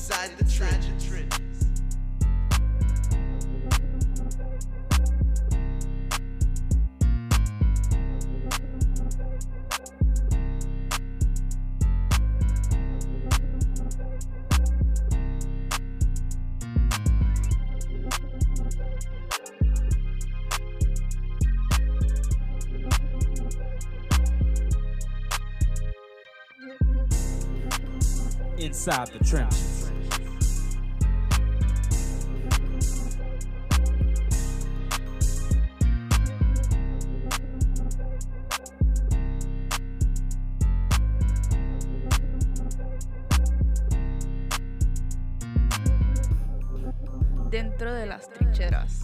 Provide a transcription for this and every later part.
inside the trenches. Inside the trenches. Dentro de las trincheras.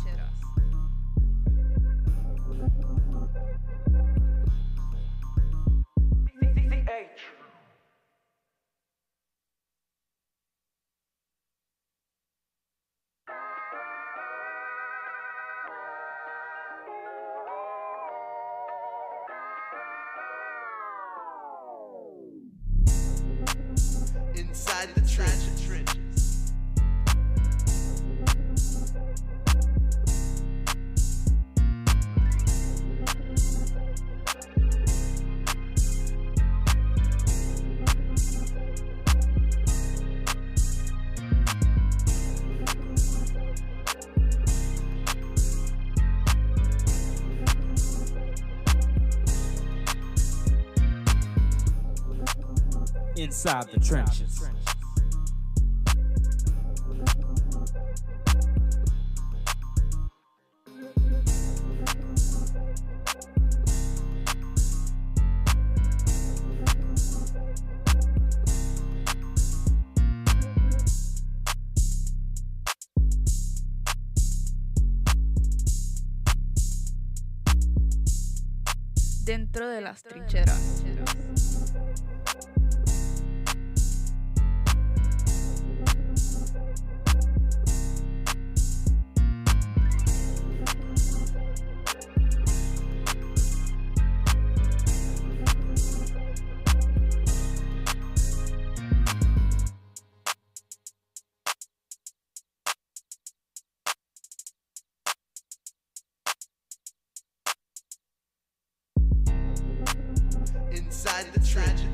Inside the trenches. Inside the trenches. Dentro de las trincheras. Inside the trenches.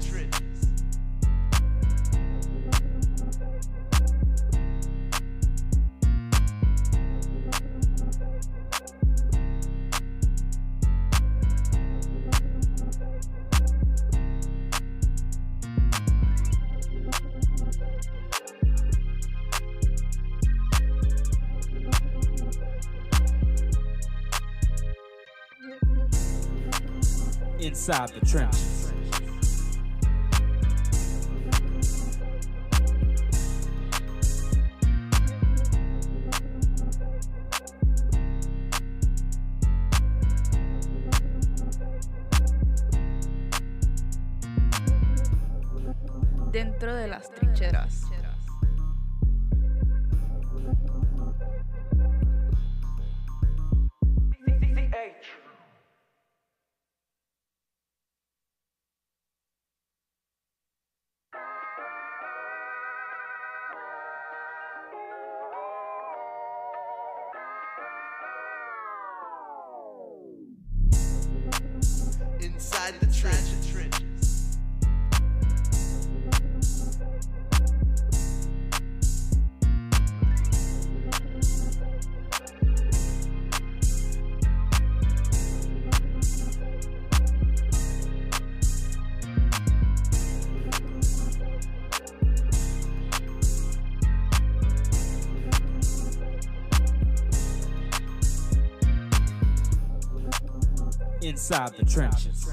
Inside the trenches. Dentro de las trincheras. Inside the trenches. Inside the trenches.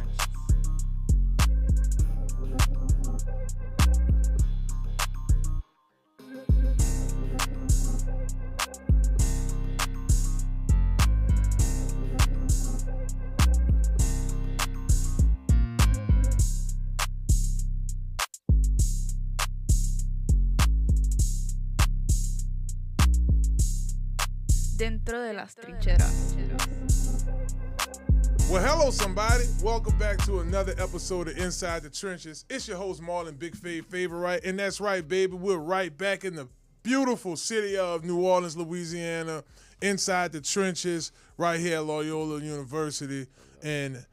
Dentro de las trincheras. Well, hello, somebody. Welcome back to another episode of Inside the Trenches. It's your host, Marlon, BIGFAV favorite, and that's right, baby. We're right back in the beautiful city of New Orleans, Louisiana, inside the trenches, right here at Loyola University, and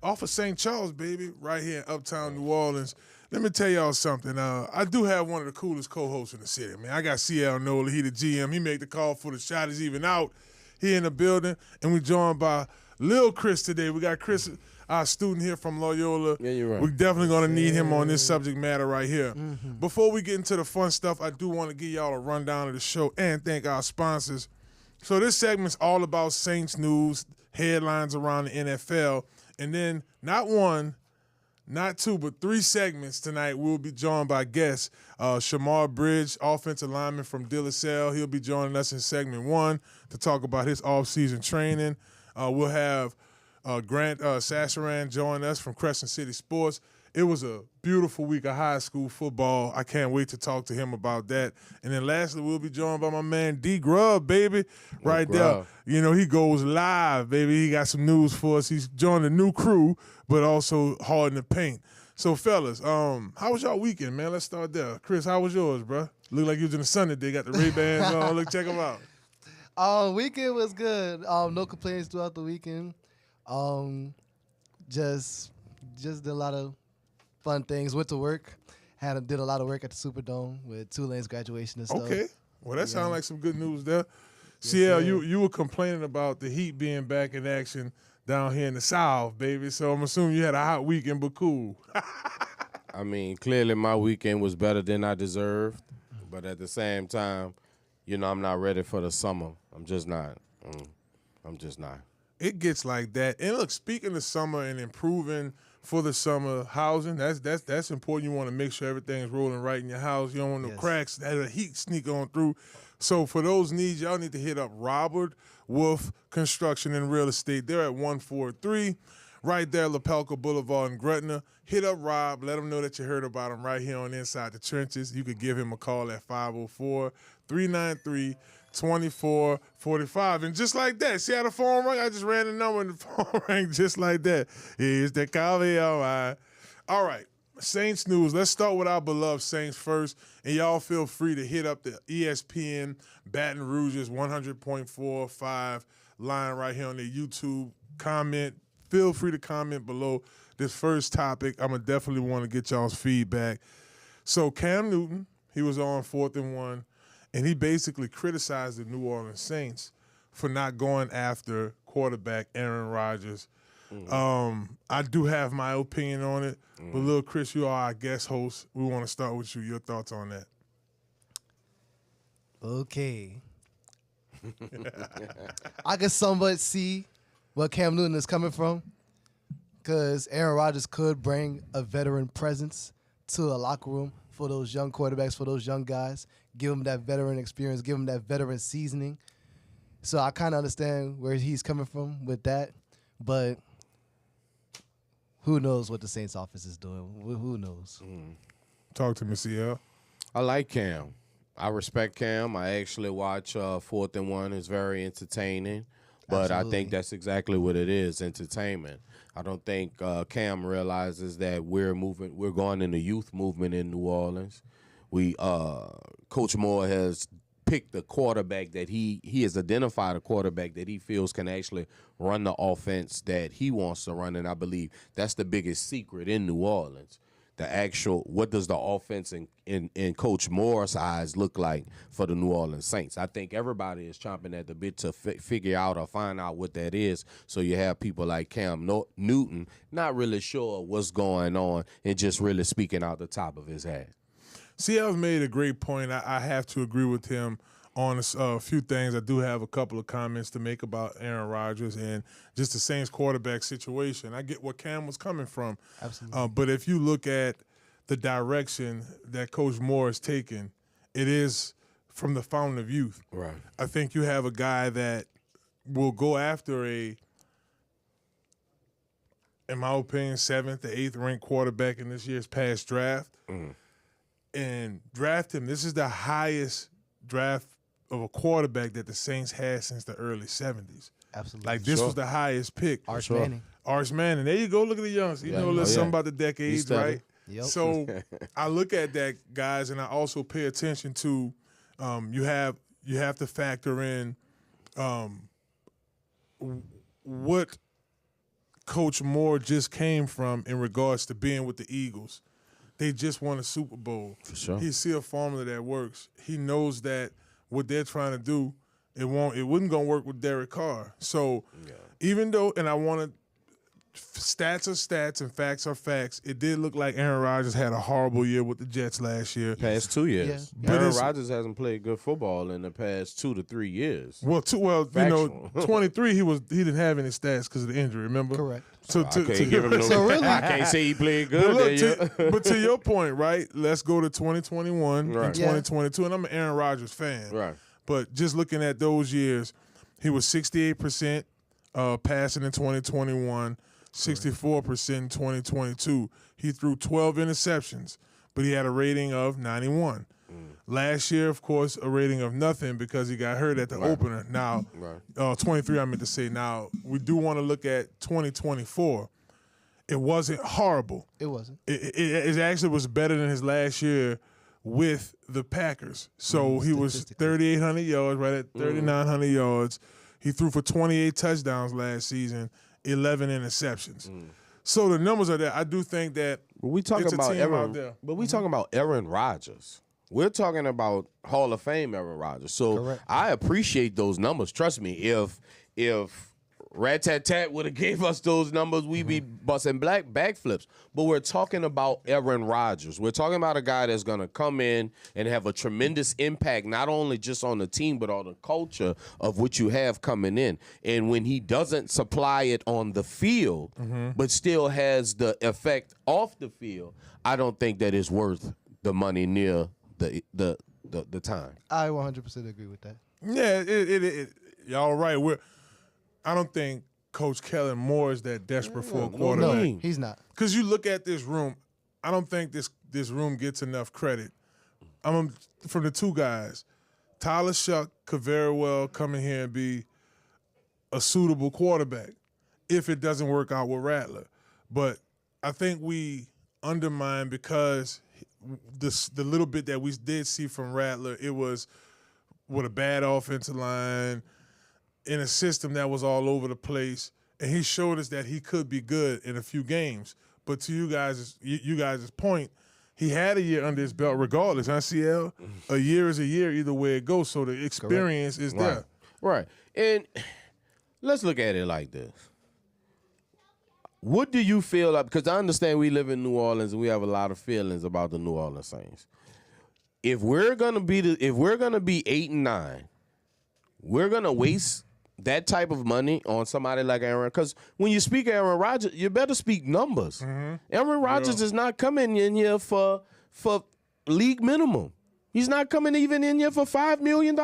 off of St. Charles, baby, right here in uptown New Orleans. Let me tell y'all something. I do have one of the coolest co-hosts in the city, man. I got CL NOLA. He the GM. He made the call for the shot is even out. He in the building, and we joined by Lil Chris today. We got Chris, our student here from Loyola. Yeah, you're right. We're definitely going to need him on this subject matter right here. Before we get into the fun stuff, I do want to give y'all a rundown of the show and thank our sponsors. So this segment's all about Saints news, headlines around the NFL, and then not one, not two, but three segments tonight. We'll be joined by guests. Shamar Bridge, offensive lineman from De La Salle. He'll be joining us in segment one to talk about his off-season training. We'll have Grant Chachere join us from Crescent City Sports. It was a beautiful week of high school football. I can't wait to talk to him about that. And then lastly, we'll be joined by my man D. Grubb, baby, right there. You know, he goes live, baby. He got some news for us. He's joined a new crew, but also hard in the paint. So, fellas, how was y'all weekend, man? Let's start there. Chris, how was yours, bro? Look like you was in the sun today. Got the Ray-Bans on. Look, check them out. Weekend was good. No complaints throughout the weekend. Just did a lot of fun things. Went to work. Did a lot of work at the Superdome with Tulane's graduation and stuff. Okay. Well, that sounds like some good news there. Yes, CL, sir. you were complaining about the Heat being back in action down here in the South, baby. So I'm assuming you had a hot weekend, but cool. I mean, clearly my weekend was better than I deserved, but at the same time, you know, I'm not ready for the summer. I'm just not. I'm just not. It gets like that. And look, speaking of summer and improving for the summer housing, that's important. You want to make sure everything's rolling right in your house. You don't want no cracks, that the heat sneak on through. So for those needs, y'all need to hit up Robert Wolfe Construction and Real Estate. They're at 143 right there, Lapalco Boulevard in Gretna. Hit up Rob. Let him know that you heard about him right here on Inside the Trenches. You could give him a call at 504-393-2445. And just like that, see how the phone rang? I just ran the number and the phone rang just like that. Here's the call. All right. Saints news. Let's start with our beloved Saints first. And y'all feel free to hit up the ESPN Baton Rouge's 100.45 line right here on their YouTube. Comment. Feel free to comment below this first topic. I'm going to definitely want to get y'all's feedback. So Cam Newton, he was on 4th and 1, and he basically criticized the New Orleans Saints for not going after quarterback Aaron Rodgers. I do have my opinion on it, but Lil Chris, you are our guest host. We want to start with you. Your thoughts on that? Okay. I can somewhat see where Cam Newton is coming from, because Aaron Rodgers could bring a veteran presence to a locker room for those young quarterbacks, for those young guys, give them that veteran experience, give them that veteran seasoning. So I kind of understand where he's coming from with that, but who knows what the Saints office is doing? Who knows? Talk to me, CL. I like Cam. I respect Cam. I actually watch 4th and 1. It's very entertaining. But Absolutely. I think that's exactly what it is, entertainment. I don't think Cam realizes that we're going in the youth movement in New Orleans. Coach Moore has picked the quarterback that he has identified a quarterback that he feels can actually run the offense that he wants to run, and I believe that's the biggest secret in New Orleans. The actual, what does the offense in Coach Moore's eyes look like for the New Orleans Saints? I think everybody is chomping at the bit to figure out or find out what that is. So you have people like Cam Newton not really sure what's going on and just really speaking out the top of his head. CL's made a great point. I have to agree with him on a few things. I do have a couple of comments to make about Aaron Rodgers and just the Saints quarterback situation. I get where Cam was coming from. Absolutely. But if you look at the direction that Coach Moore has taken, it is from the fountain of youth. Right. I think you have a guy that will go after in my opinion, 7th to 8th ranked quarterback in this year's past draft and draft him. This is the highest draft of a quarterback that the Saints had since the early 70s. Absolutely. Like this Sure. was the highest pick. Arch Sure. Manning. Arch Manning. There you go. Look at the youngs. You Yeah. know a Oh, little yeah. something about the decades, studied. right? Yep. So I look at that, guys, and I also pay attention to you have to factor in what Coach Moore just came from in regards to being with the Eagles. They just won a Super Bowl. For sure. He see a formula that works. He knows that what they're trying to do, it wouldn't gonna work with Derek Carr. So even though, and I want to, stats are stats and facts are facts. It did look like Aaron Rodgers had a horrible year with the Jets last year. Past 2 years. But Aaron it's- Rodgers hasn't played good football in the past 2 to 3 years. Well, Factual. 23 he didn't have any stats because of the injury. Remember? Correct. So I can't give him no. So really? I can't say he played But, good. look, but to your point, right? Let's go to 2021 Right. and Yeah. 2022, and I'm an Aaron Rodgers fan. Right. But just looking at those years, he was 68% passing in 2021, 64% in 2022. He threw 12 interceptions, but he had a rating of 91. Last year, of course, a rating of nothing because he got hurt at the opener. Now, 23, I meant to say. Now, we do want to look at 2024. It wasn't horrible. It wasn't. It actually was better than his last year with the Packers. So he was Statistically. 3,800 yards, right at 3,900 yards. He threw for 28 touchdowns last season, 11 interceptions. So the numbers are there. I do think that But we talking it's a about team out Aaron. there. But we talking about Aaron Rodgers. We're talking about Hall of Fame Aaron Rodgers. So Correct. I appreciate those numbers. Trust me, if Rat-tat-tat would have gave us those numbers, we'd be busting backflips. But we're talking about Aaron Rodgers. We're talking about a guy that's going to come in and have a tremendous impact, not only just on the team, but on the culture of what you have coming in. And when he doesn't supply it on the field, but still has the effect off the field, I don't think that it's worth the money near the time. I 100% agree with that. Yeah, y'all right. I don't think Coach Kellen Moore is that desperate for a no, quarterback. no. He's not. Because you look at this room, I don't think this room gets enough credit. From the two guys, Tyler Shuck could very well come in here and be a suitable quarterback if it doesn't work out with Rattler. But I think we undermine because the little bit that we did see from Rattler, it was with a bad offensive line, in a system that was all over the place, and he showed us that he could be good in a few games. But to you guys' point, he had a year under his belt regardless. CL, a year is a year either way it goes. So the experience is there. Right. And let's look at it like this. What do you feel like? Because I understand we live in New Orleans and we have a lot of feelings about the New Orleans Saints. If we're gonna be 8-9, we're gonna waste that type of money on somebody like Aaron. Because when you speak Aaron Rodgers, you better speak numbers. Aaron Rodgers is not coming in here for league minimum. He's not coming even in here for $5 million.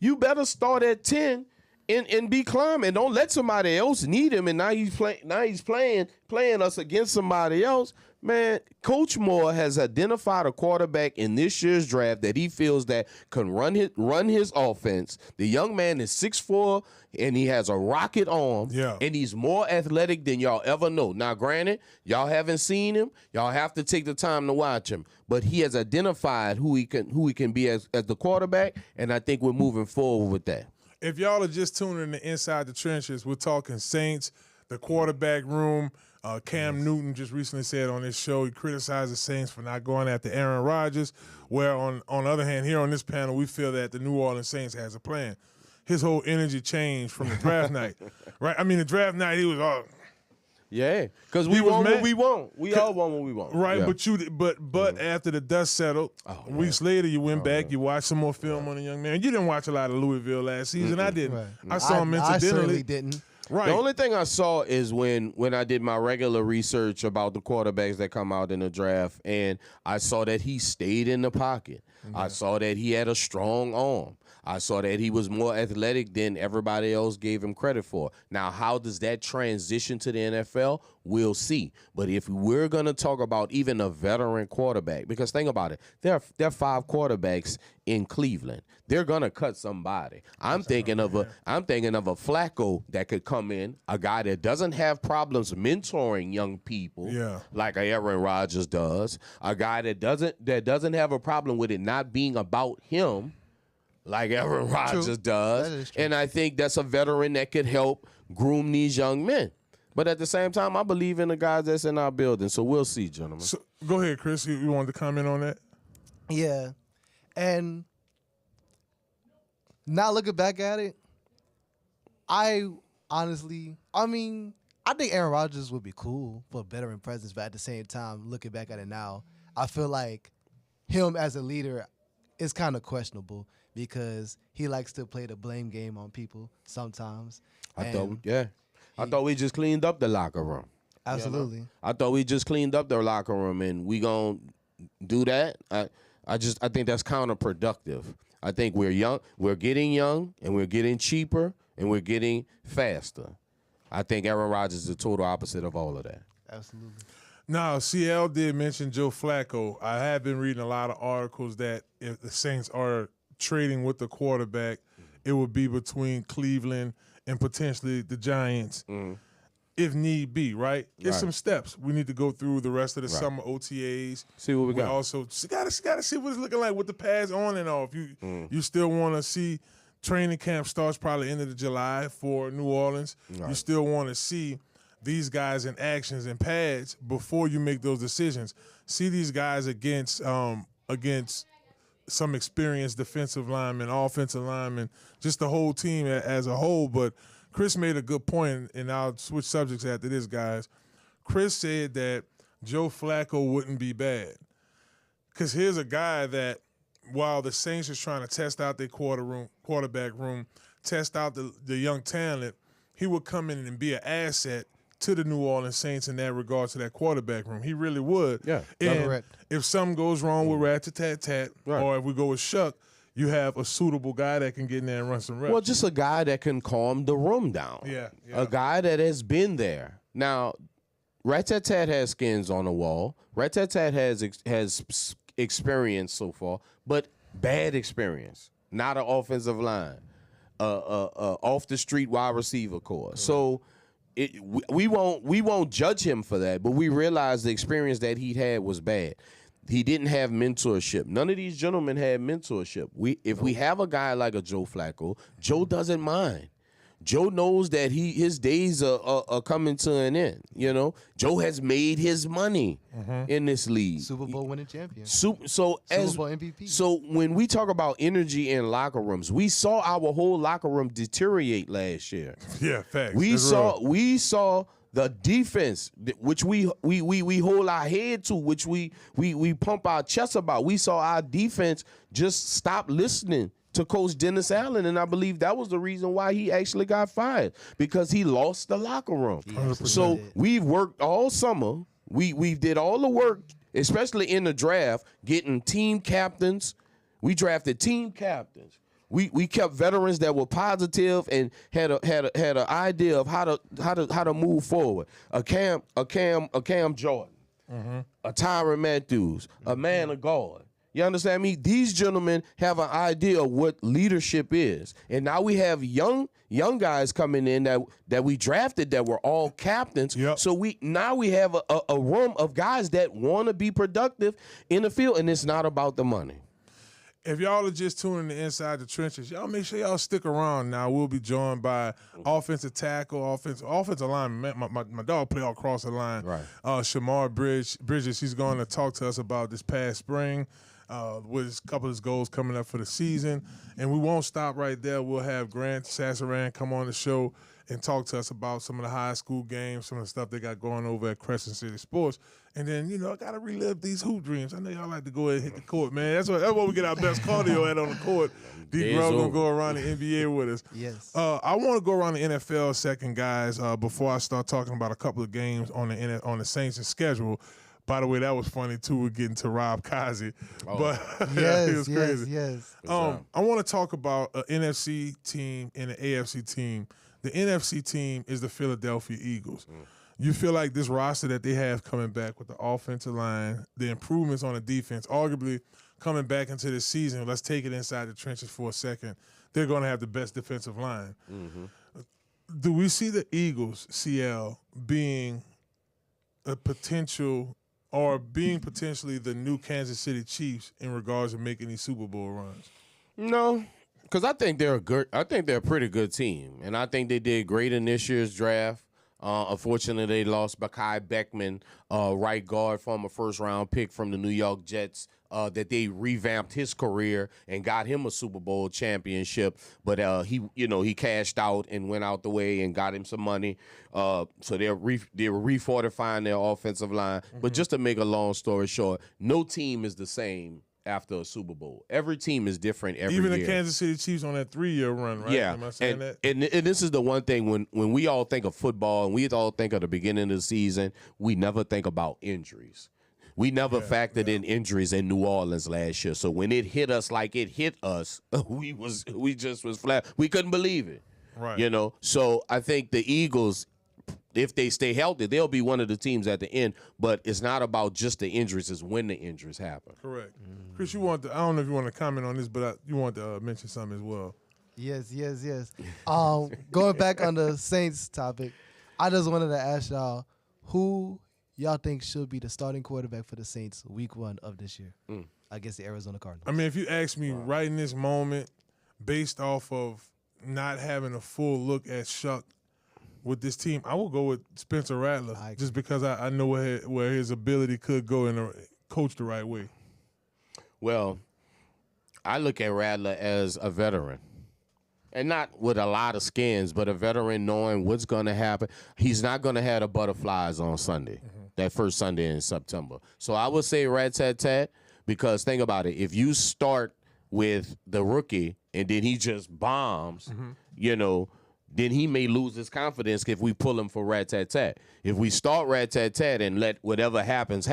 You better start at 10 and be climbing. Don't let somebody else need him. And now he's playing us against somebody else. Man, Coach Moore has identified a quarterback in this year's draft that he feels that can run his offense. The young man is 6'4", and he has a rocket arm, and he's more athletic than y'all ever know. Now, granted, y'all haven't seen him. Y'all have to take the time to watch him. But he has identified who he can be as the quarterback, and I think we're moving forward with that. If y'all are just tuning in to Inside the Trenches, we're talking Saints, the quarterback room. Cam Newton just recently said on this show he criticized the Saints for not going after Aaron Rodgers, where on the other hand, here on this panel, we feel that the New Orleans Saints has a plan. His whole energy changed from the draft night, right? I mean, the draft night, he was all... Yeah, because we want what we want. We all want what we want. Right, yeah. but after the dust settled, weeks later you went back, you watched some more film on the young man. You didn't watch a lot of Louisville last season. I didn't. Right. I saw him incidentally. I certainly didn't. Right. The only thing I saw is when I did my regular research about the quarterbacks that come out in the draft, and I saw that he stayed in the pocket. I saw that he had a strong arm. I saw that he was more athletic than everybody else gave him credit for. Now, how does that transition to the NFL? we'll see. But if we're going to talk about even a veteran quarterback, because think about it, there are 5 quarterbacks in Cleveland. They're going to cut somebody. I'm thinking of a Flacco that could come in, a guy that doesn't have problems mentoring young people like Aaron Rodgers does, a guy that doesn't have a problem with it not being about him like Aaron Rodgers does. And I think that's a veteran that could help groom these young men. But at the same time, I believe in the guys that's in our building. So we'll see, gentlemen. So, go ahead, Chris. You wanted to comment on that? Yeah. And now looking back at it, I think Aaron Rodgers would be cool for a veteran presence, but at the same time, looking back at it now, I feel like him as a leader is kind of questionable because he likes to play the blame game on people sometimes. I thought we just cleaned up the locker room. Absolutely. You know? I thought we just cleaned up the locker room, and we gonna do that. I think that's counterproductive. I think we're getting young, and we're getting cheaper, and we're getting faster. I think Aaron Rodgers is the total opposite of all of that. Absolutely. Now, CL did mention Joe Flacco. I have been reading a lot of articles that if the Saints are trading with the quarterback, it would be between Cleveland and potentially the Giants, if need be, right? There's some steps we need to go through the rest of the summer OTAs. See what we got. Also, gotta see what it's looking like with the pads on and off. You still want to see training camp starts probably end of July for New Orleans. Right. You still want to see these guys in actions and pads before you make those decisions. See these guys against some experienced defensive linemen, offensive linemen, just the whole team as a whole. But Chris made a good point, and I'll switch subjects after this, guys. Chris said that Joe Flacco wouldn't be bad. Because here's a guy that, while the Saints is trying to test out their quarterback room, test out the young talent, he would come in and be an asset to the New Orleans Saints in that regard to that quarterback room. He really would. Yeah. And if something goes wrong with Rat-a-tat-tat, or if we go with Shuck, you have a suitable guy that can get in there and run some reps. Well, just a guy that can calm the room down. Yeah. A guy that has been there. Now, Rat-a-tat has skins on the wall. Rat-a-tat has experience so far, but bad experience. Not an offensive line. Off the street wide receiver core. Right. So we won't judge him for that, but we realize the experience that he had was bad. He didn't have mentorship. None of these gentlemen had mentorship. If we have a guy like a Joe Flacco, Joe doesn't mind. Joe knows that his days are coming to an end. You know, Joe has made his money in this league. Super Bowl winning champion. Super Bowl MVP. So when we talk about energy in locker rooms, we saw our whole locker room deteriorate last year. Yeah, facts. We saw the defense, which we hold our head to, which we pump our chest about. We saw our defense just stop listening to Coach Dennis Allen, and I believe that was the reason why he actually got fired, because he lost the locker room. 100%. So we've worked all summer. We did all the work, especially in the draft, getting team captains. We drafted team captains. We kept veterans that were positive and had an idea of how to move forward. A Cam Jordan, a Tyrann Matthews, a man of God. You understand me? These gentlemen have an idea of what leadership is. And now we have young guys coming in that we drafted that were all captains. Yep. So we have a room of guys that want to be productive in the field, and it's not about the money. If y'all are just tuning in Inside the Trenches, y'all make sure y'all stick around now. We'll be joined by offensive tackle, offensive lineman. My dog play all across the line. Right. Shamar Bridges, he's going to talk to us about this past spring, with a couple of his goals coming up for the season. And we won't stop right there. We'll have Grant Sassaran come on the show and talk to us about some of the high school games, some of the stuff they got going over at Crescent City Sports. And then, I got to relive these hoop dreams. I know y'all like to go ahead and hit the court, man. That's what we get our best cardio at on the court. D. Grubb going to go around the NBA with us. Yes. I want to go around the NFL second, guys, before I start talking about a couple of games on the Saints' schedule. By the way, that was funny, too. We're getting to Rob Kazi. Oh. But Yes, it was crazy. yes. I want to talk about an NFC team and an AFC team. The NFC team is the Philadelphia Eagles. You feel like this roster that they have coming back with the offensive line, the improvements on the defense, arguably coming back into this season, let's take it inside the trenches for a second, they're going to have the best defensive line. Do we see the Eagles, CL, being a potential or being potentially the new Kansas City Chiefs in regards to making these Super Bowl runs? No, because I think they're a pretty good team, and I think they did great in this year's draft. Unfortunately, they lost Mekhi Beckman, right guard, former first-round pick from the New York Jets, that they revamped his career and got him a Super Bowl championship. But he cashed out and went out the way and got him some money. So they're refortifying their offensive line. But just to make a long story short, no team is the same after a Super Bowl. Every team is different every year. Even the Kansas City Chiefs on that 3-year run, right? Yeah. Am I saying that? And this is the one thing when we all think of football and we all think of the beginning of the season, we never think about injuries. We never factored in injuries in New Orleans last year. So when it hit us like it hit us, we just was flat. We couldn't believe it. Right. You know. So I think the Eagles, if they stay healthy, they'll be one of the teams at the end. But it's not about just the injuries; it's when the injuries happen. Correct. Chris, I don't know if you want to comment on this, but you want to mention something as well. Yes. Going back on the Saints topic, I just wanted to ask y'all who y'all think should be the starting quarterback for the Saints week 1 of this year against the Arizona Cardinals. I mean, if you ask me right in this moment, based off of not having a full look at Shuck with this team, I will go with Spencer Rattler just because I know where his ability could go and coach the right way. Well, I look at Rattler as a veteran. And not with a lot of skins, but a veteran knowing what's going to happen. He's not going to have the butterflies on Sunday, that first Sunday in September. So I would say rat-tat-tat, because think about it. If you start with the rookie and then he just bombs, then he may lose his confidence if we pull him for rat-tat-tat. If we start rat-tat-tat and let whatever happens,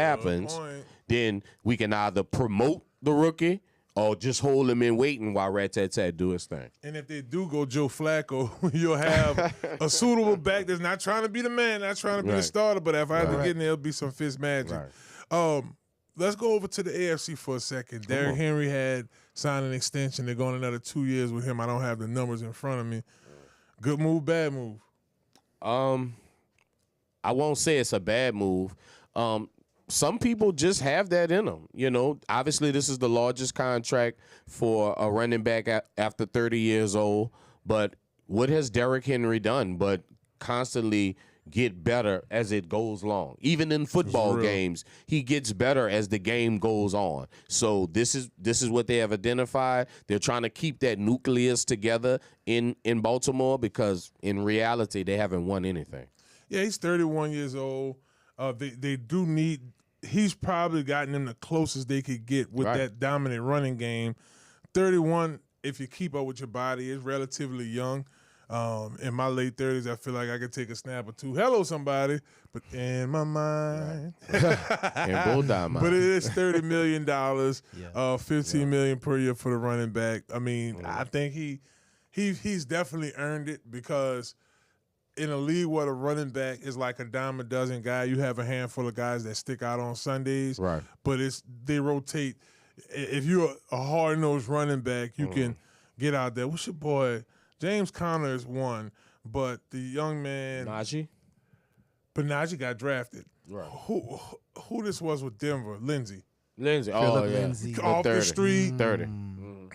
then we can either promote the rookie or just hold him in waiting while rat-tat-tat do his thing. And if they do go Joe Flacco, you'll have a suitable back that's not trying to be the man, not trying to be the starter, but if I have to get in there, it'll be some Fitz magic. Let's go over to the AFC for a second. Derrick Henry had signed an extension. They're going another 2 years with him. I don't have the numbers in front of me. Good move, bad move? I won't say it's a bad move. Some people just have that in them. Obviously this is the largest contract for a running back after 30 years old. But what has Derrick Henry done but constantly get better as it goes along? Even in football games, he gets better as the game goes on. So this is what they have identified. They're trying to keep that nucleus together in Baltimore because in reality they haven't won anything. Yeah, he's 31 years old. They do need – he's probably gotten them the closest they could get with that dominant running game. 31, if you keep up with your body, is relatively young. In my late 30s, I feel like I could take a snap or two. Hello, somebody. But in my mind. But it is $30 million, $15 million per year for the running back. I mean, I think he's definitely earned it because – in a league where the running back is like a dime a dozen guy, you have a handful of guys that stick out on Sundays. Right. But they rotate. If you're a hard-nosed running back, you can get out there. What's your boy? James Conner is one, but the young man Najee? But Najee got drafted. Right. Who this was with Denver? Lindsey. Oh, yeah. Off the street.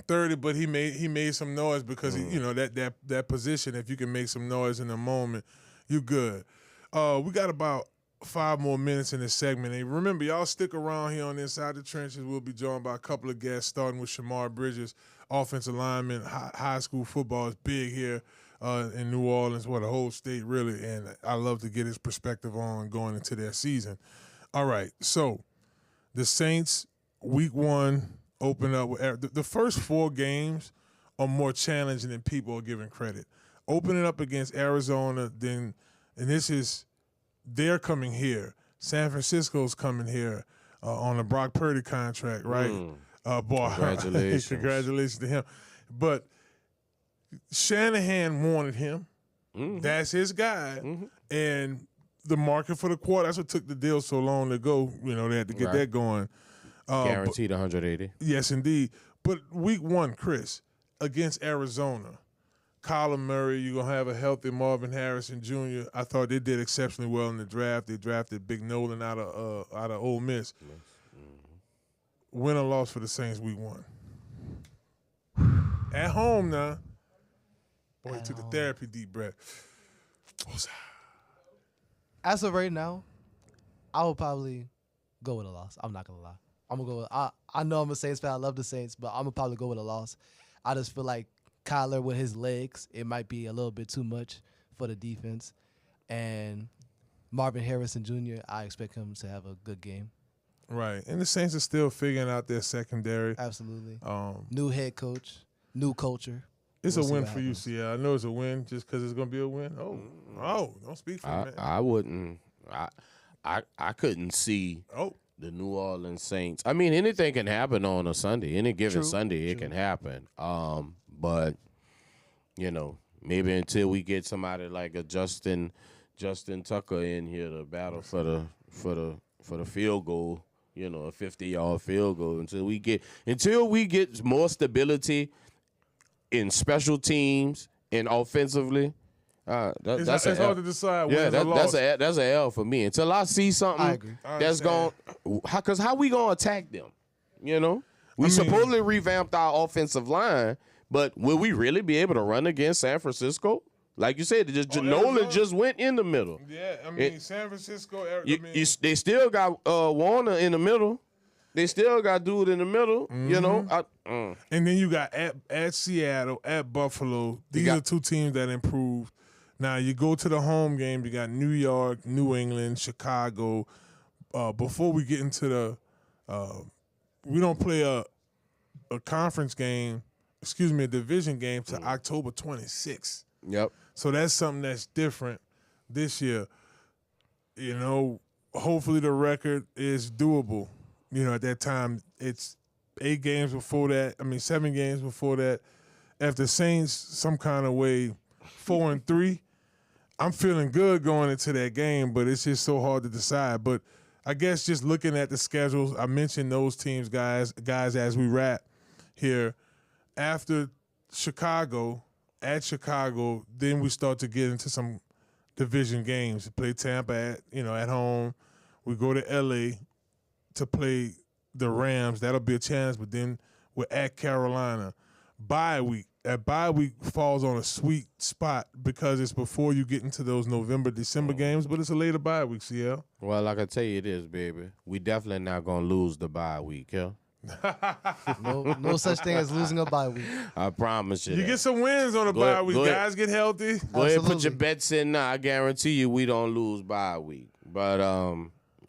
30, but he made some noise because that position. If you can make some noise in the moment, you good. We got about 5 more minutes in this segment. And remember, y'all stick around here on Inside the Trenches. We'll be joined by a couple of guests, starting with Shamar Bridges, offensive lineman. High school football is big here in New Orleans, the whole state really. And I love to get his perspective on going into their season. All right, so the Saints, week 1. Open up with the first 4 games are more challenging than people are giving credit. Opening up against Arizona, and they're coming here. San Francisco's coming here on a Brock Purdy contract, right? Boy, congratulations to him. But Shanahan wanted him. That's his guy. And the market for the quarter. That's what took the deal so long to go. You know, they had to get that going. Guaranteed 180. Yes, indeed. But week 1, Chris, against Arizona, Kyler Murray, you're going to have a healthy Marvin Harrison Jr. I thought they did exceptionally well in the draft. They drafted Big Nolan out of Ole Miss. Win or loss for the Saints week 1. At home now. Boy, he took the therapy deep breath. As of right now, I would probably go with a loss. I'm not gonna lie. I'm gonna go with, I know I'm a Saints fan. I love the Saints, but I'm gonna probably go with a loss. I just feel like Kyler with his legs, it might be a little bit too much for the defense. And Marvin Harrison Jr., I expect him to have a good game. Right. And the Saints are still figuring out their secondary. Absolutely. New head coach, new culture. It's We'll a see win what for you, happens. Seattle. I know it's a win just because it's going to be a win. Oh, don't speak for me, man. I wouldn't. I couldn't see the New Orleans Saints. I mean, anything can happen on a Sunday. Any given Sunday, it can happen. But you know, maybe until we get somebody like a Justin Tucker in here to battle for the field goal. You know, a 50-yard field goal. Until we get more stability in special teams and offensively. It's hard to decide. Yeah, that's that's a L for me. Until I see something I agree. that's going, because how we gonna attack them? You know, we supposedly revamped our offensive line, but will we really be able to run against San Francisco? Like you said, Nolan just went in the middle. Yeah, I mean, San Francisco. They still got Warner in the middle. They still got dude in the middle. You know, and then you got at Seattle, at Buffalo. These are two teams that improved. Now you go to the home game. You got New York, New England, Chicago. Before we get into the, we don't play a conference game. Excuse me, a division game to October 26th. Yep. So that's something that's different this year. You know, hopefully the record is doable. You know, at that time, it's 7 games before that. If the Saints, some kind of way, 4-3, I'm feeling good going into that game, but it's just so hard to decide. But I guess just looking at the schedules, I mentioned those teams, guys, as we wrap here. After Chicago, at Chicago, then we start to get into some division games. We play Tampa at home. We go to LA to play the Rams. That'll be a chance, but then we're at Carolina. Bye week. That bye week falls on a sweet spot because it's before you get into those November, December games, but it's a later bye week, CL. Well, like I tell you, it is, baby. We definitely not gonna lose the bye week, yeah. No such thing as losing a bye week. I promise you. You get some wins on a bye week. Guys get healthy. Go ahead, put your bets in now. I guarantee you, we don't lose bye week. But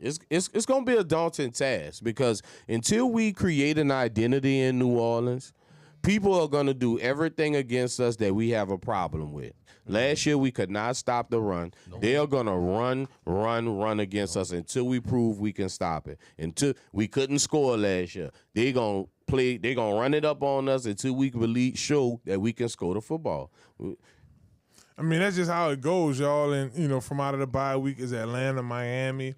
it's gonna be a daunting task because until we create an identity in New Orleans, people are gonna do everything against us that we have a problem with. Last year, we could not stop the run. They are going to run against us until we prove we can stop it. Until we couldn't score last year. They're going to run it up on us until we can show that we can score the football. I mean, that's just how it goes, y'all. And, from out of the bye week is Atlanta, Miami,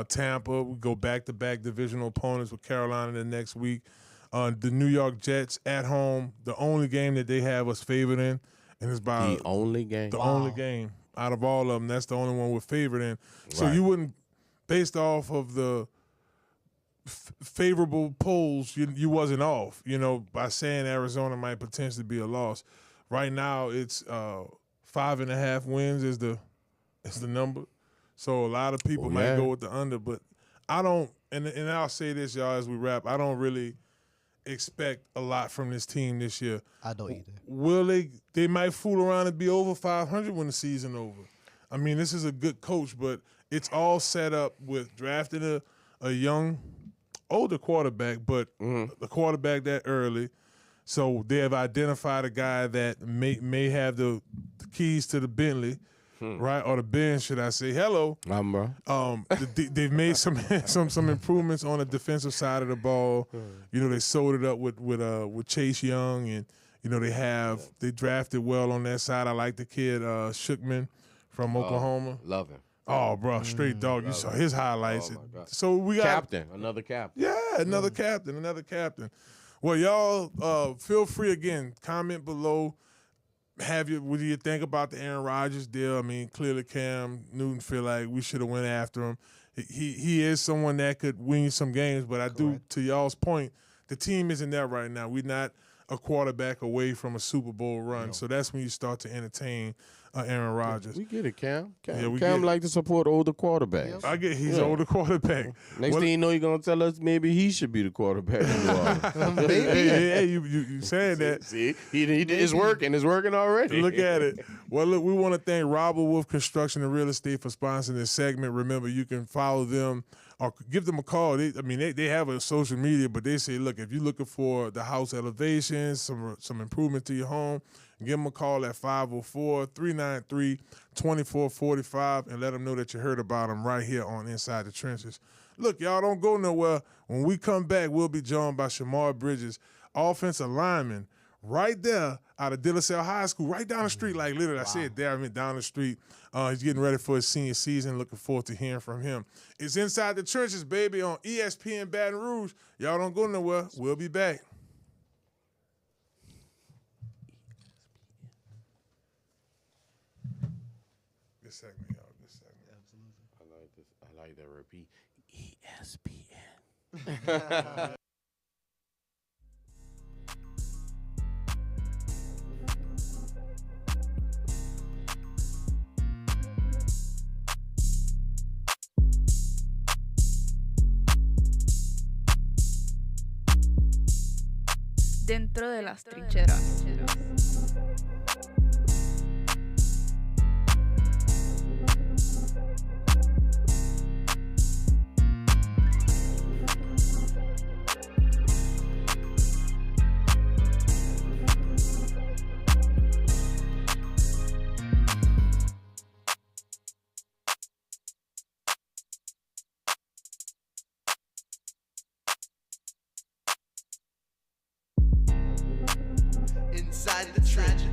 Tampa. We go back-to-back divisional opponents with Carolina the next week. The New York Jets at home, the only game that they have us favored in. And it's by the only game. The only game out of all of them. That's the only one we're favored in. So you wouldn't, based off of the favorable polls, you wasn't off. By saying Arizona might potentially be a loss. Right now, it's 5.5 wins is the number. So a lot of people might go with the under, but I don't. And I'll say this, y'all, as we wrap. I don't really expect a lot from this team this year. I don't either. Will they might fool around and be over 500 when the season over. I mean, this is a good coach, but it's all set up with drafting a young, older quarterback, but the quarterback that early. So they have identified a guy that may have the keys to the Bentley, right? Or the Benz, should I say. Hello. Bro. They've made some improvements on the defensive side of the ball. They sold it up with Chase Young, and they drafted well on that side. I like the kid Shookman from Oklahoma. Love him. Oh, bro, straight dog. You saw his highlights. Oh, my God. So we got Another captain. Yeah, another captain. Well, y'all, feel free again. Comment below. What do you think about the Aaron Rodgers deal? I mean, clearly Cam Newton feel like we should have went after him. He is someone that could win you some games, but I do, to y'all's point, the team isn't there right now. We're not a quarterback away from a Super Bowl run, so that's when you start to entertain Aaron Rodgers. We get it, Cam. Yeah, we Cam get it. like to support older quarterbacks. I get he's an older quarterback. Next thing you know, you're going to tell us maybe he should be the quarterback. Hey, you saying that. See, it's working. It's working already. Look at it. Well, look, we want to thank Robert Wolfe Construction and Real Estate for sponsoring this segment. Remember, you can follow them or give them a call. They have a social media, but they say, look, if you're looking for the house elevations, some improvement to your home, give them a call at 504-393-2445 and let them know that you heard about them right here on Inside the Trenches. Look, y'all don't go nowhere. When we come back, we'll be joined by Shamar Bridges, offensive lineman, right there out of De La Salle High School, right down the street. Like literally, I said there, I mean down the street. He's getting ready for his senior season. Looking forward to hearing from him. It's Inside the Trenches, baby, on ESPN Baton Rouge. Y'all don't go nowhere. We'll be back. Good segment, y'all. Good segment. Absolutely. I like that repeat. ESPN. Dentro de las trincheras. Inside the trenches.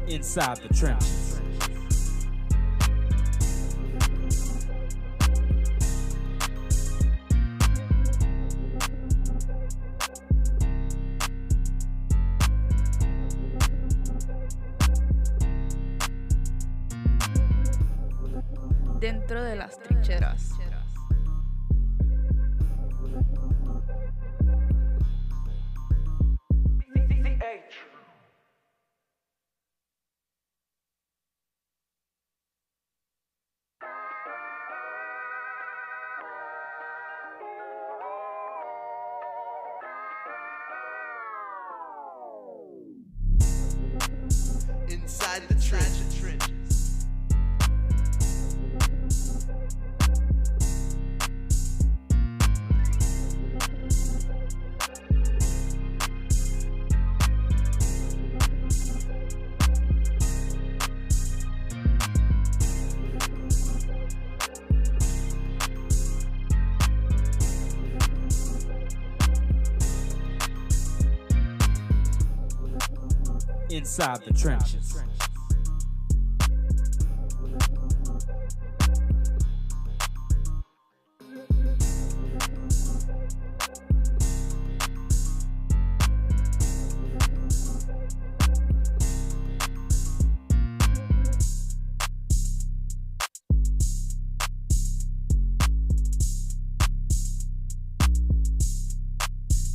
Inside the Trenches. Dentro de las trincheras. Inside the trenches. Inside the Trenches.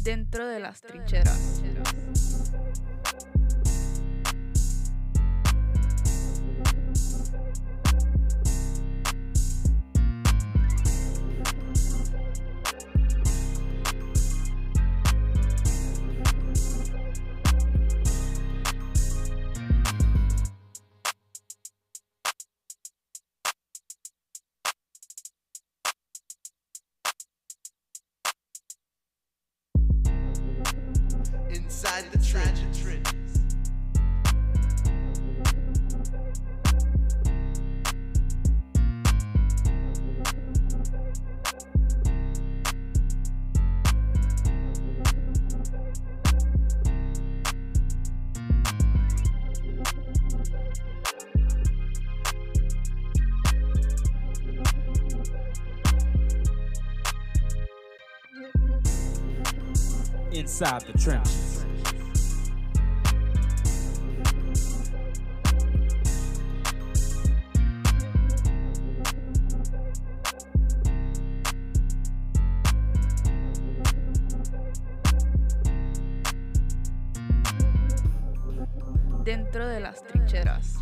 Dentro de las trincheras. Inside the trenches. Dentro de las trincheras.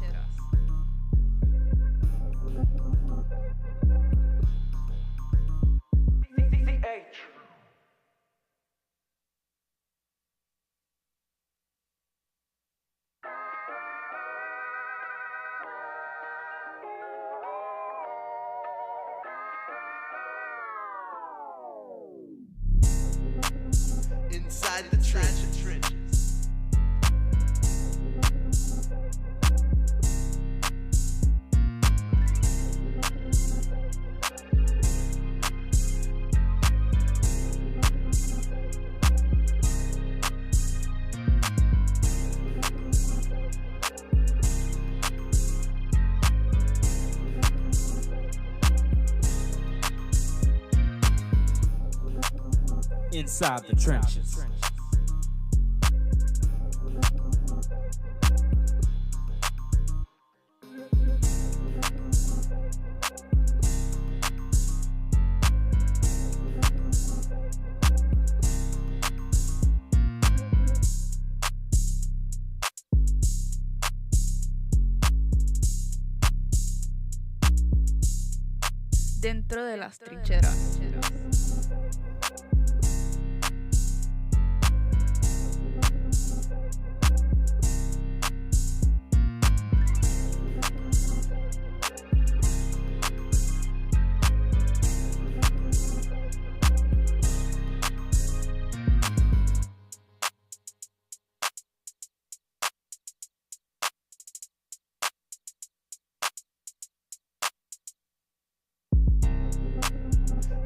Inside the trenches. Inside the trenches. Dentro de las trincheras.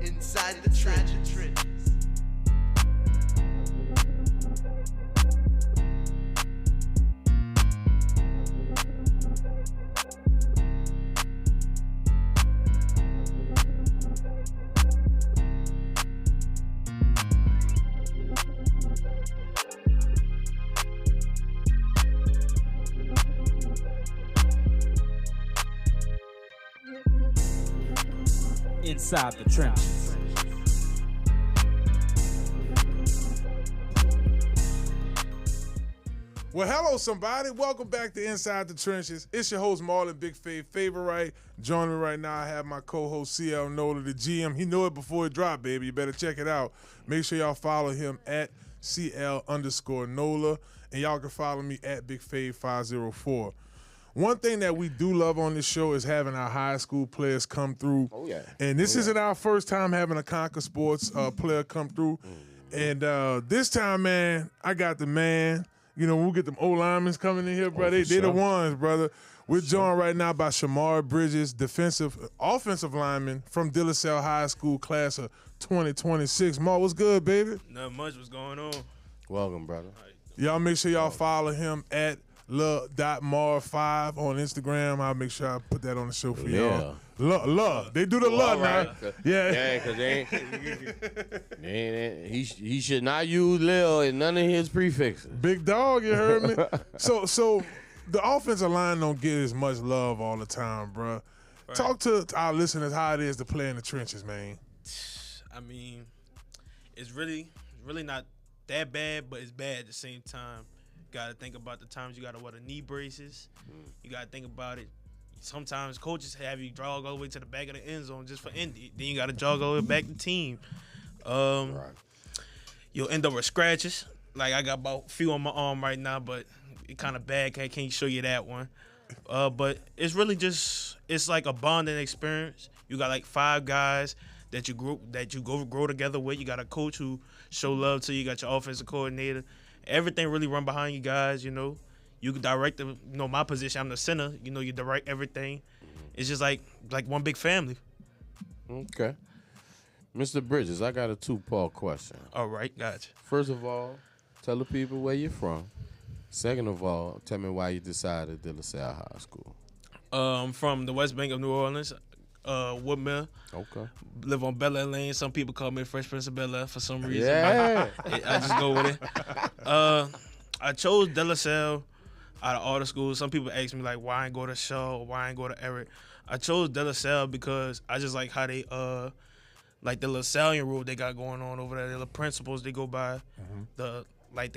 Inside the trenches. Inside the trenches. Well, hello, somebody. Welcome back to Inside the Trenches. It's your host, Marlon BIGFAV, favorite. Joining me right now, I have my co-host, CL NOLA, the GM. He knew it before it dropped, baby. You better check it out. Make sure y'all follow him at CL_NOLA, and y'all can follow me at BIGFAV504. One thing that we do love on this show is having our high school players come through. Oh, yeah. And this isn't our first time having a Conquer Sports player come through. And this time, man, I got the man. You know, we'll get them old linemen coming in here, bro. They the ones, brother. We're joined right now by Shamar Bridges, offensive lineman from De La Salle High School, class of 2026. Mar, what's good, baby? Nothing much was going on. Welcome, brother. Y'all make sure y'all follow him at love.mar5 on Instagram. I'll make sure I put that on the show for y'all. Love. They do the love now. Yeah, because he should not use Lil in none of his prefixes. Big dog, you heard me? So the offensive line don't get as much love all the time, bro. Right. Talk to our listeners how it is to play in the trenches, man. I mean, it's really not that bad, but it's bad at the same time. You got to think about the times you got to wear the knee braces. You got to think about it. Sometimes coaches have you jog all the way to the back of the end zone just for Indy. Then you got to jog all the way back to team. Right. You'll end up with scratches. Like I got about a few on my arm right now, but it kind of bad. I can't show you that one. But it's really just it's like a bonding experience. You got like 5 guys that you grow together with. You got a coach who show love to you. You got your offensive coordinator. everything really run behind you guys. You know, you can direct the, my position. I'm the center. You know, you direct everything. It's just like one big family. Okay. Mr. Bridges, I got a two-part question. All right, gotcha. First of all, tell the people where you're from. Second of all, tell me why you decided De La Salle High School. I'm from the West Bank of New Orleans, Woodmill. Okay. Live on Bel Air Lane. Some people call me Fresh Prince of Bel Air for some reason. Yeah. I just go with it. I chose De La Salle out of all the schools. Some people ask me like, why I ain't go to Shaw, why I ain't go to Everett. I chose De La Salle because I just like how they like the LaSallian rule they got going on over there. The principles they go by. The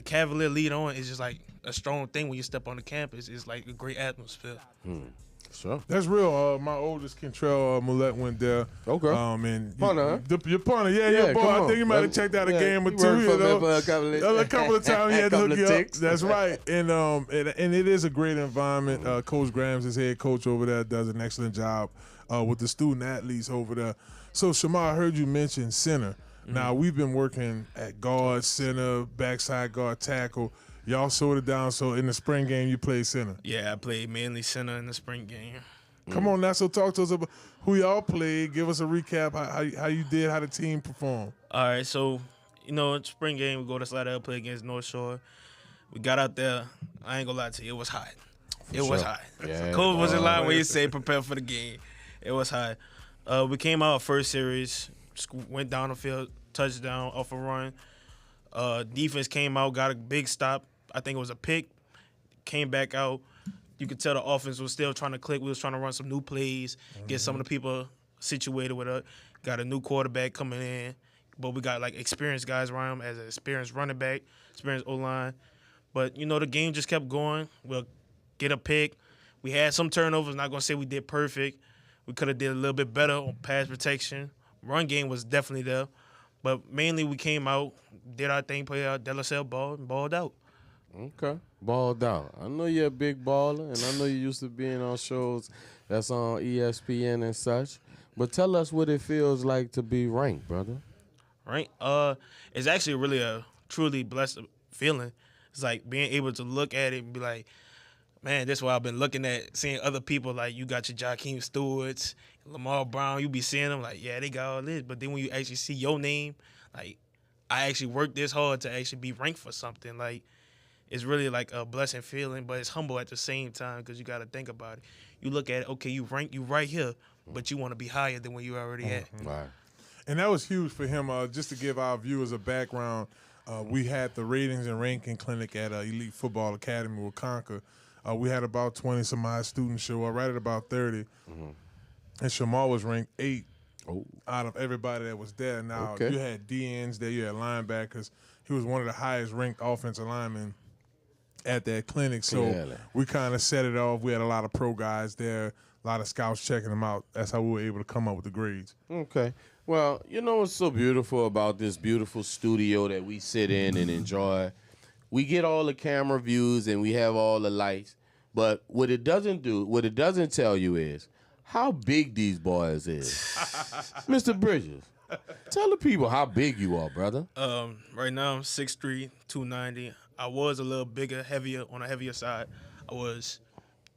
Cavalier lead on is just like a strong thing when you step on the campus. It's like a great atmosphere. Sure. That's real. My oldest Kentrell Millette went there. Okay. And Punter, huh? Your punter, yeah, boy. I think you might have checked out a game or two. You know, a couple of times he had to hook you up. That's right. And it is a great environment. Coach Grams, his head coach over there, does an excellent job with the student athletes over there. So Shamar, I heard you mention center. Now we've been working at guard, center, backside guard, tackle. Y'all sorted down. So in the spring game, you played center. Yeah, I played mainly center in the spring game. Come on now, so talk to us about who y'all played. Give us a recap how you did, how the team performed. All right, so spring game we go to Slidell, play against North Shore. We got out there. I ain't gonna lie to you, it was hot. It was hot. Yeah. Coach wasn't lying when he said prepare for the game. It was hot. We came out our first series, went down the field, touchdown off a run. Defense came out, got a big stop. I think it was a pick. Came back out. You could tell the offense was still trying to click. We was trying to run some new plays, get some of the people situated with us. Got a new quarterback coming in, but we got like experienced guys around him as an experienced running back, experienced O-line. But the game just kept going. We'll get a pick. We had some turnovers. Not gonna say we did perfect. We could have did a little bit better on pass protection. Run game was definitely there. But mainly we came out, did our thing, played our De La Salle ball, and balled out. Okay. Balled out. I know you're a big baller, and I know you used to being on shows that's on ESPN and such. But tell us what it feels like to be ranked, brother. Right? It's actually really a truly blessed feeling. It's like being able to look at it and be like, man, that's what I've been looking at, seeing other people like you got your Jakeem Stewarts, Lamar Brown, you be seeing them like, yeah, they got all this. But then when you actually see your name, like, I actually worked this hard to actually be ranked for something. Like, it's really like a blessing feeling, but it's humble at the same time because you got to think about it. You look at it, okay, you rank you right here, but you want to be higher than where you already at. Right. And that was huge for him. Just to give our viewers a background, we had the ratings and ranking clinic at Elite Football Academy with Conquer. We had about 20-some-odd students show up, right at about 30. And Shamar was ranked 8 out of everybody that was there. Now, you had DNs there, you had linebackers. He was one of the highest ranked offensive linemen at that clinic. So we kind of set it off. We had a lot of pro guys there, a lot of scouts checking them out. That's how we were able to come up with the grades. Okay. Well, you know what's so beautiful about this beautiful studio that we sit in and enjoy? We get all the camera views and we have all the lights. But what it doesn't tell you is how big these boys is. Mr. Bridges, tell the people how big you are, brother. Right now I'm 6'3", 290. I was a little bigger, on a heavier side. I was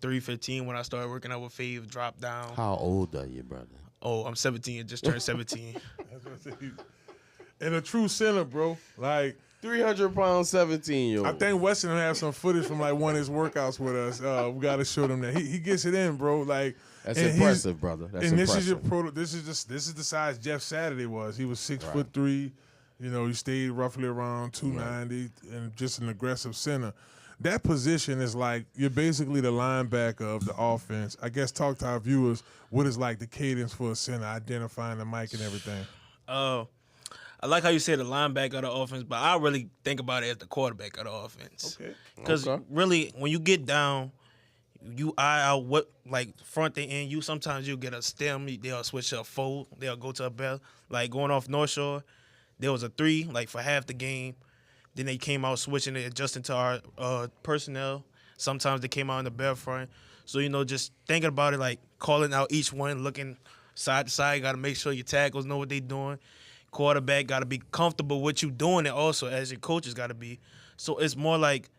315 when I started working out with Fave, dropped down. How old are you, brother? Oh, I'm 17. Just turned 17. And a true center, bro. Like 300-pound 17-year-old. I think Weston have some footage from like one of his workouts with us. We got to show them that he gets it in, bro. Like that's impressive, brother. That's impressive. This is the size Jeff Saturday was. He was 6'3". He stayed roughly around 290 and just an aggressive center. That position is like you're basically the linebacker of the offense. I guess talk to our viewers what is like the cadence for a center, identifying the mic and everything. I like how you said the linebacker of the offense, but I really think about it as the quarterback of the offense. Okay. Because really, when you get down, you eye out what, like, front and end. Sometimes you'll get a stem. They'll switch to a fold. They'll go to a bell. Like, going off North Shore, there was a 3, like, for half the game. Then they came out switching it, adjusting to our personnel. Sometimes they came out in the bell front. So, just thinking about it, like, calling out each one, looking side to side. Got to make sure your tackles know what they're doing. Quarterback got to be comfortable with you doing it also, as your coaches got to be. So it's more like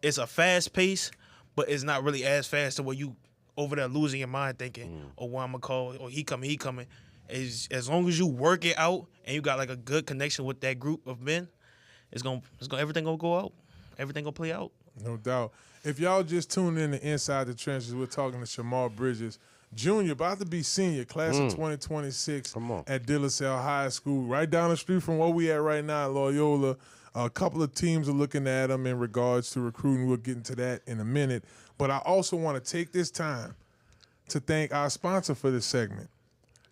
it's a fast pace, but it's not really as fast to where you over there losing your mind thinking, oh, what I'm gonna call, or he coming. As long as you work it out and you got like a good connection with that group of men, everything gonna go out. Everything gonna play out. No doubt. If y'all just tuned in to Inside the Trenches, we're talking to Shamar Bridges, Jr., about to be senior, class of 2026 Come on. at De La Salle High School, right down the street from where we at right now at Loyola. A couple of teams are looking at him in regards to recruiting. We'll get into that in a minute. But I also want to take this time to thank our sponsor for this segment,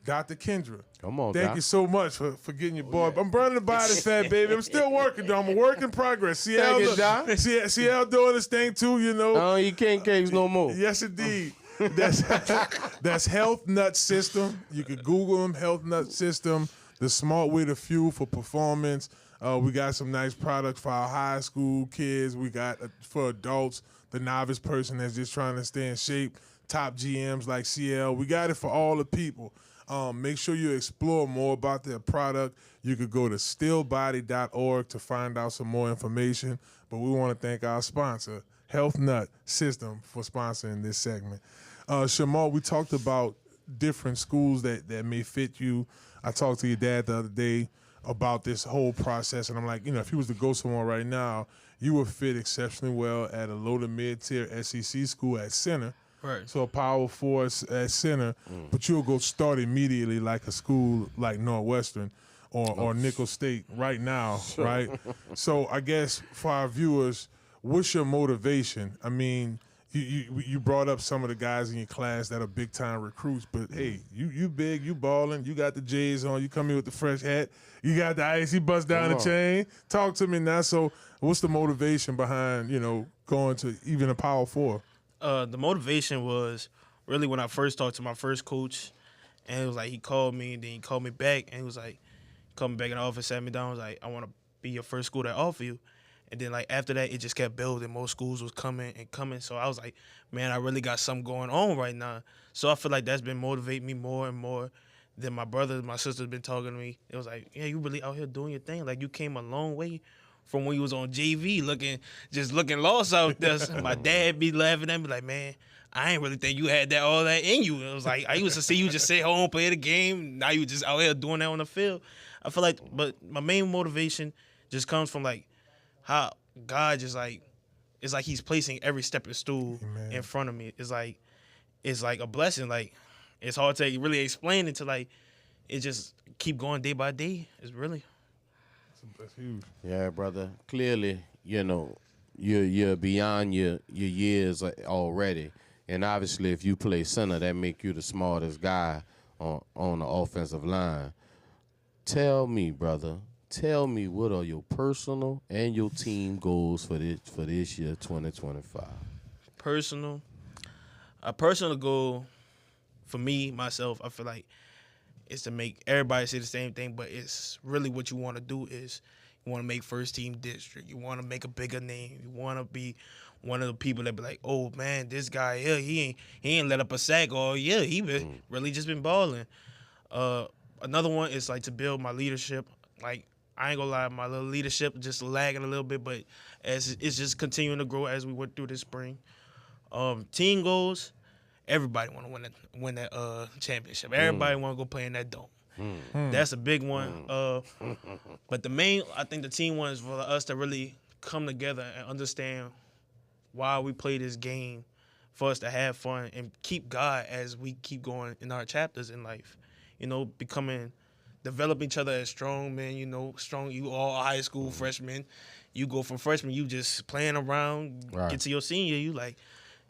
Dr. Kendra. Come on, Thank Doc. you so much for getting your boy. I'm burning the body fat, baby. I'm still working, though. I'm a work in progress. CL, Thank you, Doc. CL doing this thing, too, you know. No, you can't case no more. Yes, indeed. That's Health Nut System. You can Google them, Health Nut System, the smart way to fuel for performance. We got some nice products for our high school kids. We got for adults, the novice person that's just trying to stay in shape, top GMs like CL. We got it for all the people. Make sure you explore more about their product. You could go to stillbody.org to find out some more information. But we want to thank our sponsor, Health Nut System, for sponsoring this segment. Shamar, we talked about different schools that may fit you. I talked to your dad the other day about this whole process, and I'm like, if you was to go somewhere right now, you would fit exceptionally well at a low to mid-tier SEC school at center. Right. So a Power Force at center, but you'll go start immediately like a school like Northwestern or Nickel State right now, right? So I guess for our viewers, what's your motivation? I mean, you brought up some of the guys in your class that are big time recruits, but hey, you big, you balling, you got the J's on, you come in with the fresh hat, you got the ice, he bust down the chain. Talk to me now. So what's the motivation behind going to even a Power Four? The motivation was really when I first talked to my first coach, and it was like he called me, and then he called me back, and he was like, called me back in the office, sat me down, was like, I want to be your first school that offer you. And then like after that, it just kept building. More schools was coming and coming. So I was like, man, I really got something going on right now. So I feel like that's been motivating me more and more. Then my brother, my sister's been talking to me. It was like, yeah, you really out here doing your thing. Like you came a long way from when you was on JV looking lost out there. My dad be laughing at me like, man, I ain't really think you had all that in you. It was like, I used to see you just sit home, play the game. Now you just out here doing that on the field. I feel like, but my main motivation just comes from like how God just like, it's like he's placing every stepping stool in front of me. It's like a blessing. Like it's hard to really explain it to like, it just keep going day by day. It's really. That's huge. Yeah, brother. Clearly, you're beyond your years already, and obviously, if you play center, that make you the smartest guy on the offensive line. Tell me, brother. Tell me, what are your personal and your team goals for this year, 2025? A personal goal for me, myself, I feel like is to make everybody say the same thing, but it's really what you want to do is you want to make first team district. You want to make a bigger name. You want to be one of the people that be like, oh man, this guy here, he ain't let up a sack all year. He been really just been balling. Another one is like to build my leadership. Like I ain't gonna lie, my little leadership just lagging a little bit, but as it's just continuing to grow as we went through this spring. Team goals. Everybody want to win that championship. Everybody want to go play in that dome. That's a big one. But I think the team one is for us to really come together and understand why we play this game, for us to have fun and keep God as we keep going in our chapters in life. Develop each other as strong men, strong. You all high school freshmen. You go from freshman, you just playing around, get to your senior, you like,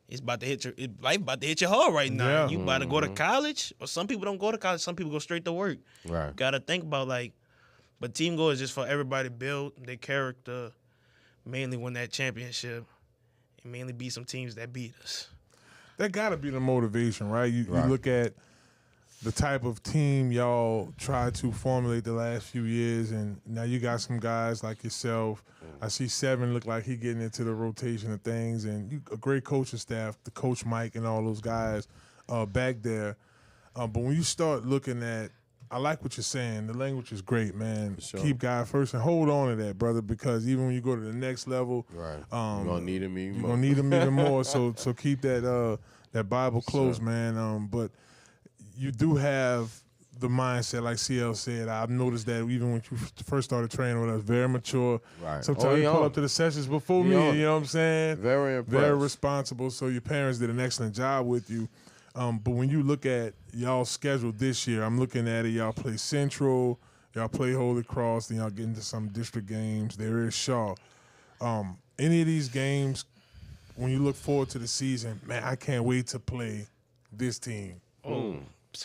it's about to hit life about to hit you hard right now. Yeah. You about to go to college, or some people don't go to college. Some people go straight to work. Right. Got to think about but team goal is just for everybody to build their character, mainly win that championship, and mainly beat some teams that beat us. That got to be the motivation, right? You look at the type of team y'all tried to formulate the last few years, and now you got some guys like yourself. I see Seven look like he getting into the rotation of things, and a great coaching staff, the Coach Mike and all those guys back there. But when you start looking at I like what you're saying. The language is great, man. sure. Keep God first and hold on to that, brother, because even when you go to the next level, Right. You're gonna need him even you're more. gonna need them even more. So keep that Bible close, man. But you do have the mindset, like CL said. I've noticed that even when you first started training with us, very mature. Right. Sometimes you pull up to the sessions before me. on. You know what I'm saying? Very impressed. Very responsible. So your parents did an excellent job with you. But when you look at y'all's schedule this year, I'm looking at it. Y'all play Central, y'all play Holy Cross, then y'all get into some district games. There is Shaw. Any of these games, when you look forward to the season, man, I can't wait to play this team. Oh,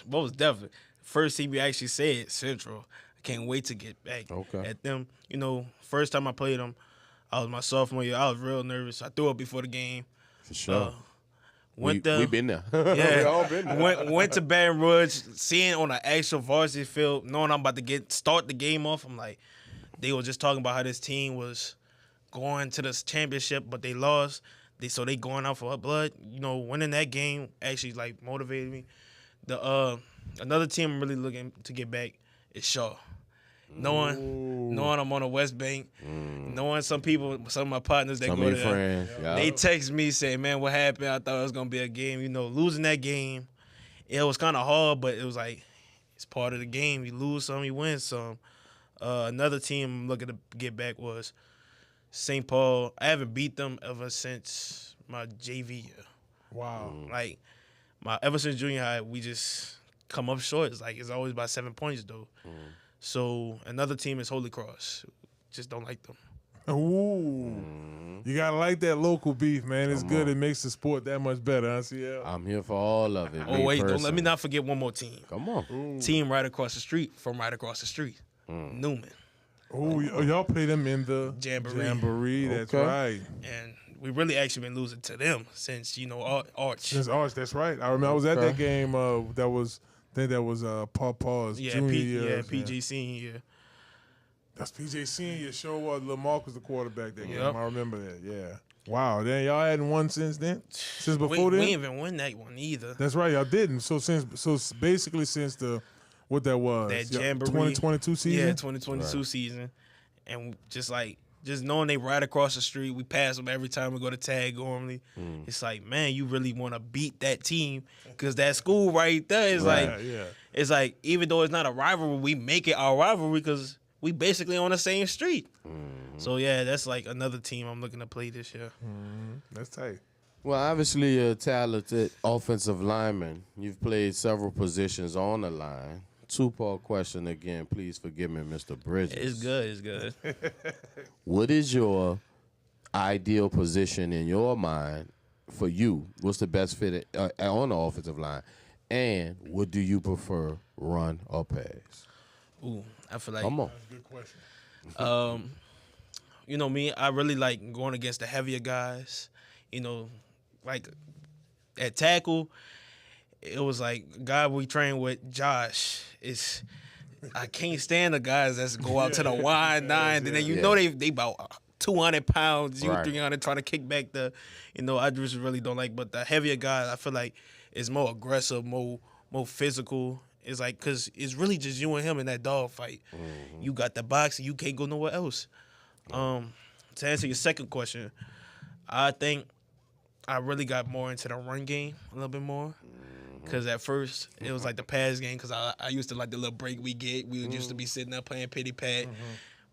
most definitely. First team we actually said Central. I can't wait to get back at them. You know, first time I played them, I was my sophomore year. I was real nervous. I threw up before the game. For sure. Went we been there. Yeah, we all been there. went to Baton Rouge, seeing on an actual varsity field, knowing I'm about to start the game off. I'm like, they were just talking about how this team was going to this championship, but they lost. So they going out for blood. You know, winning that game actually like motivated me. The another team I'm really looking to get back is Shaw. Knowing I'm on the West Bank, knowing some of my partners that Some go of your there, friends. Yeah. they text me saying, "Man, what happened? I thought it was gonna be a game. You know, losing that game, it was kind of hard, but it was like it's part of the game. You lose some, you win some." Another team I'm looking to get back was St. Paul. I haven't beat them ever since my JV year. Wow. Like ever since junior high, we just come up short. It's always by 7 points though. So another team is Holy Cross. Just don't like them. Ooh. You got to like that local beef, man. It's good. It makes the sport that much better, huh, CL? I'm here for all of it. Oh, wait. Don't let me not forget one more team. Come on. Team right across the street from right across the street. Newman. Oh, y'all play them in the Jamboree. That's Okay. right. And we really actually been losing to them since, Arch. Since Arch, that's right. I remember I was at that game. I think that was Pawpaw's junior year. Yeah, PG senior year. That's PJ senior. Sure was. Lamarque was the quarterback that game. Yep. I remember that. Yeah. Wow. Then y'all hadn't won since then. Since before then. We didn't even win that one either. That's right. Y'all didn't. So basically since the what that was That Jamboree 2022 season. Yeah, 2022 season, and just knowing they right across the street, we pass them every time we go to tag normally. It's like, man, you really want to beat that team because that school right there is it's like even though it's not a rivalry, we make it our rivalry because we basically on the same street. So yeah, that's like another team I'm looking to play this year. That's tight. Well, obviously you're a talented offensive lineman. You've played several positions on the line. Two-part question again. Please forgive me, Mr. Bridges. It's good. What is your ideal position in your mind for you? What's the best fit on the offensive line? And what do you prefer, run or pass? Ooh, I feel like Come on. Good question. you know me, I really like going against the heavier guys. Like at tackle, it was like a guy we trained with, Josh. I can't stand the guys that go out to the wide nine, and then they about 200 pounds, 300 trying to kick back I just really don't like. But the heavier guys, I feel like is more aggressive, more physical. It's like because it's really just you and him in that dog fight. You got the box, and you can't go nowhere else. To answer your second question, I think I really got more into the run game a little bit more. Because at first, it was like the pass game because I used to like the little break we get. We used to be sitting there playing pity pat.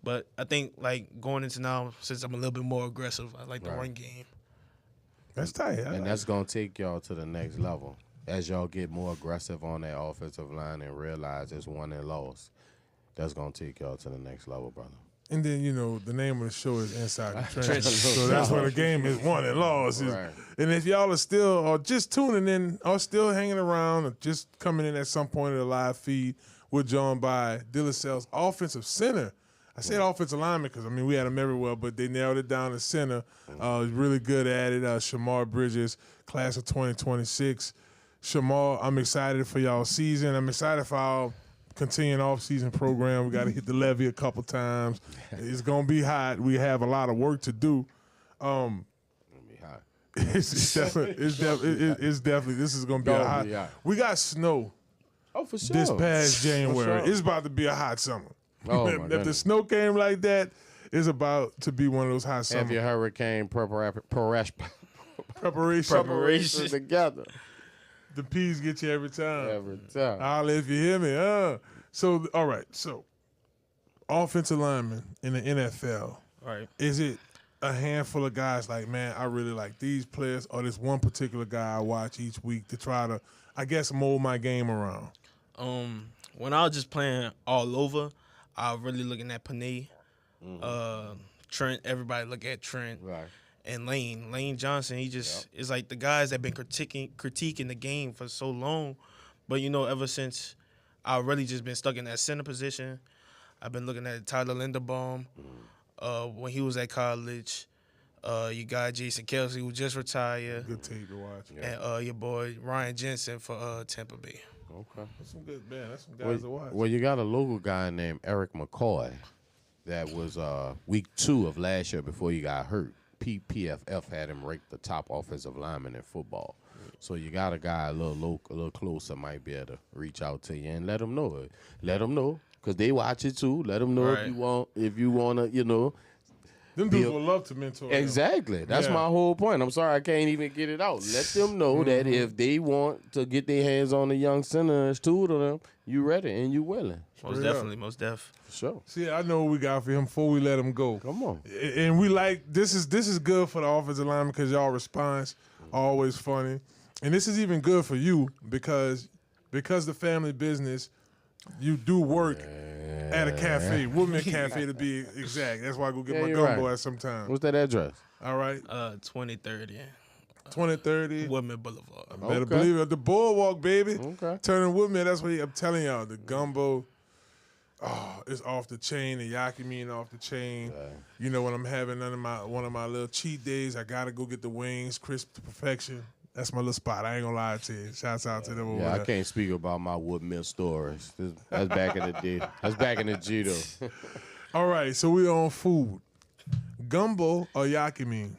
But I think like going into now, since I'm a little bit more aggressive, I like the run game. That's tight. And that's going to take y'all to the next level. As y'all get more aggressive on that offensive line and realize it's won and lost, that's going to take y'all to the next level, brother. And then, the name of the show is Inside the Trenches. So that's where the game is won and lost. Right. And if y'all are still or just tuning in or still hanging around or just coming in at some point of the live feed, we're joined by Dillasell's offensive center. I said offensive lineman because, we had him everywhere, but they nailed it down to center. He's really good at it. Shamar Bridges, class of 2026. Shamar, I'm excited for y'all season. I'm excited for our continuing off-season program. We got to hit the levee a couple times. It's going to be hot. We have a lot of work to do. It's definitely this is going to be a hot. We got snow Oh, for sure. this past January. sure. It's about to be a hot summer. Oh, my If the goodness. snow came like that, it's about to be one of those hot Have summers. your hurricane preparation Preparation. together The P's get you every time. every time. Holla if you hear me. So, all right. So, offensive linemen in the NFL, Right. is it a handful of guys like, man, I really like these players, or this one particular guy I watch each week to try to, I guess, mold my game around? When I was just playing all over, I was really looking at Panay, Trent. Everybody look at Trent. Right. And Lane Johnson, he just is like the guys that been critiquing the game for so long. But, ever since I really just been stuck in that center position, I've been looking at Tyler Linderbaum when he was at college. You got Jason Kelsey, who just retired. Good tape to watch. And your boy Ryan Jensen for Tampa Bay. Okay. That's some good, man. That's some guys to watch. Well, you got a local guy named Eric McCoy that was week 2 of last year before he got hurt. PFF had him ranked the top offensive lineman in football. So you got a guy a little closer might be able to reach out to you and let them know. Let them know because they watch it too. Let them know Right. if you want to, Them dudes would love to mentor them. Exactly. That's Yeah. my whole point. I'm sorry I can't even get it out. Let them know that if they want to get their hands on the young center and tutor them, you ready and you willing. Most Straight up. definitely, most def. For sure. See, I know what we got for him before we let him go. Come on. And we like this is good for the offensive lineman because y'all response always funny, and this is even good for you because the family business, you do work at a cafe, Woodman Cafe to be exact. That's why I go get my you're gumbo right. at some time. What's that address? All right, 2030, 2030. Woodman Boulevard. Better Okay. believe it. The boardwalk, baby. Okay. Turning Woodman. That's what I'm telling y'all. The gumbo. Oh, it's off the chain. The yakimine off the chain. When I'm having one of my little cheat days, I gotta go get the wings, crisp to perfection. That's my little spot. I ain't gonna lie to you. Shouts out to them over Yeah, I there. can't speak about my Woodmill stories. That's back in the day. That's back in the G though. All right, so we on food. Gumbo or yakimine?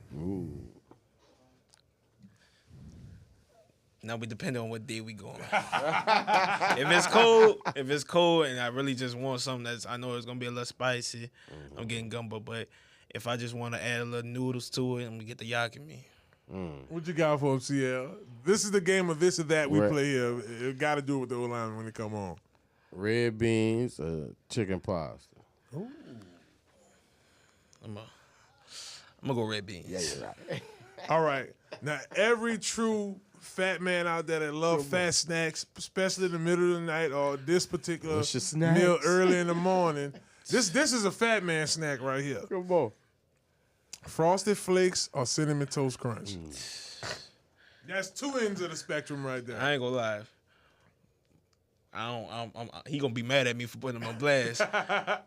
Now we depend on what day we going. if it's cold, and I really just want something I know it's gonna be a little spicy, I'm getting gumbo. But if I just want to add a little noodles to it, I'm gonna get the yakimi. What you got for him, CL? This is the game of this or that we Right. play here. It got to do with the O-line when they come on. Red beans, chicken pasta. I'm gonna go red beans. Yeah, you're right. All right. Now, every true fat man out there that love fat snacks, especially in the middle of the night or this particular What's your snacks? meal early in the morning, this is a fat man snack right here. Come on. Frosted Flakes or Cinnamon Toast Crunch. That's two ends of the spectrum right there. I ain't gonna lie. He gonna be mad at me for putting him on blast.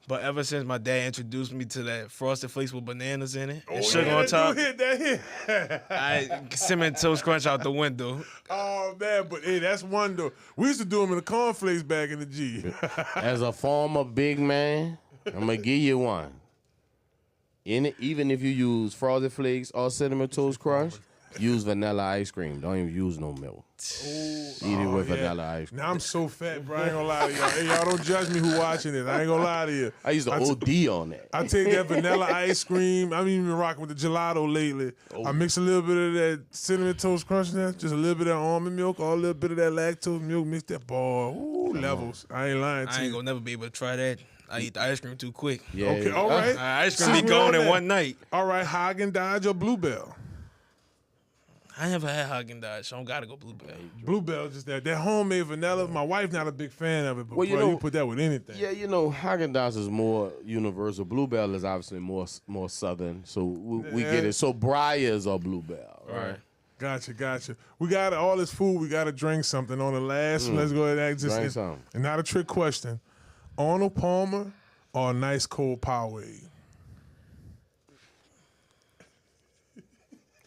But ever since my dad introduced me to that Frosted Flakes with bananas in it and sugar on top, That hit. I cinnamon toast crunch out the window. Oh, man, but hey, that's one though. We used to do them in the cornflakes back in the G. As a former big man, I'm gonna give you one. Even if you use Frosted Flakes or Cinnamon Toast Crunch, use vanilla ice cream. Don't even use no milk. Eat it with vanilla ice cream. Now I'm so fat, bro. I ain't gonna lie to y'all. Hey, y'all don't judge me who watching this. I ain't gonna lie to you. I used to OD on that. I take that vanilla ice cream. I'm even rocking with the gelato lately. I mix a little bit of that cinnamon toast crunch in there, just a little bit of almond milk, or a little bit of that lactose milk. Mix that ball. Ooh, levels. I ain't lying to I ain't you. gonna never be able to try that. I eat the ice cream too quick. Yeah. Okay, all right. Ice cream See, be we on gone in that. one night. All right, Haagen-Dazs or Bluebell? I never had Haagen-Dazs, so I gotta go Bluebell. Bluebell, just that homemade vanilla. My wife not a big fan of it, but Well, you bro, you know- put that with anything. Yeah, Haagen-Dazs is more universal. Bluebell is obviously more southern, so we get it. So Breyers or Bluebell, right? Gotcha. We got all this food. We got to drink something on the last one. Let's go ahead and ask Drink this. something. And not a trick question. Arnold Palmer or a nice cold Powerade?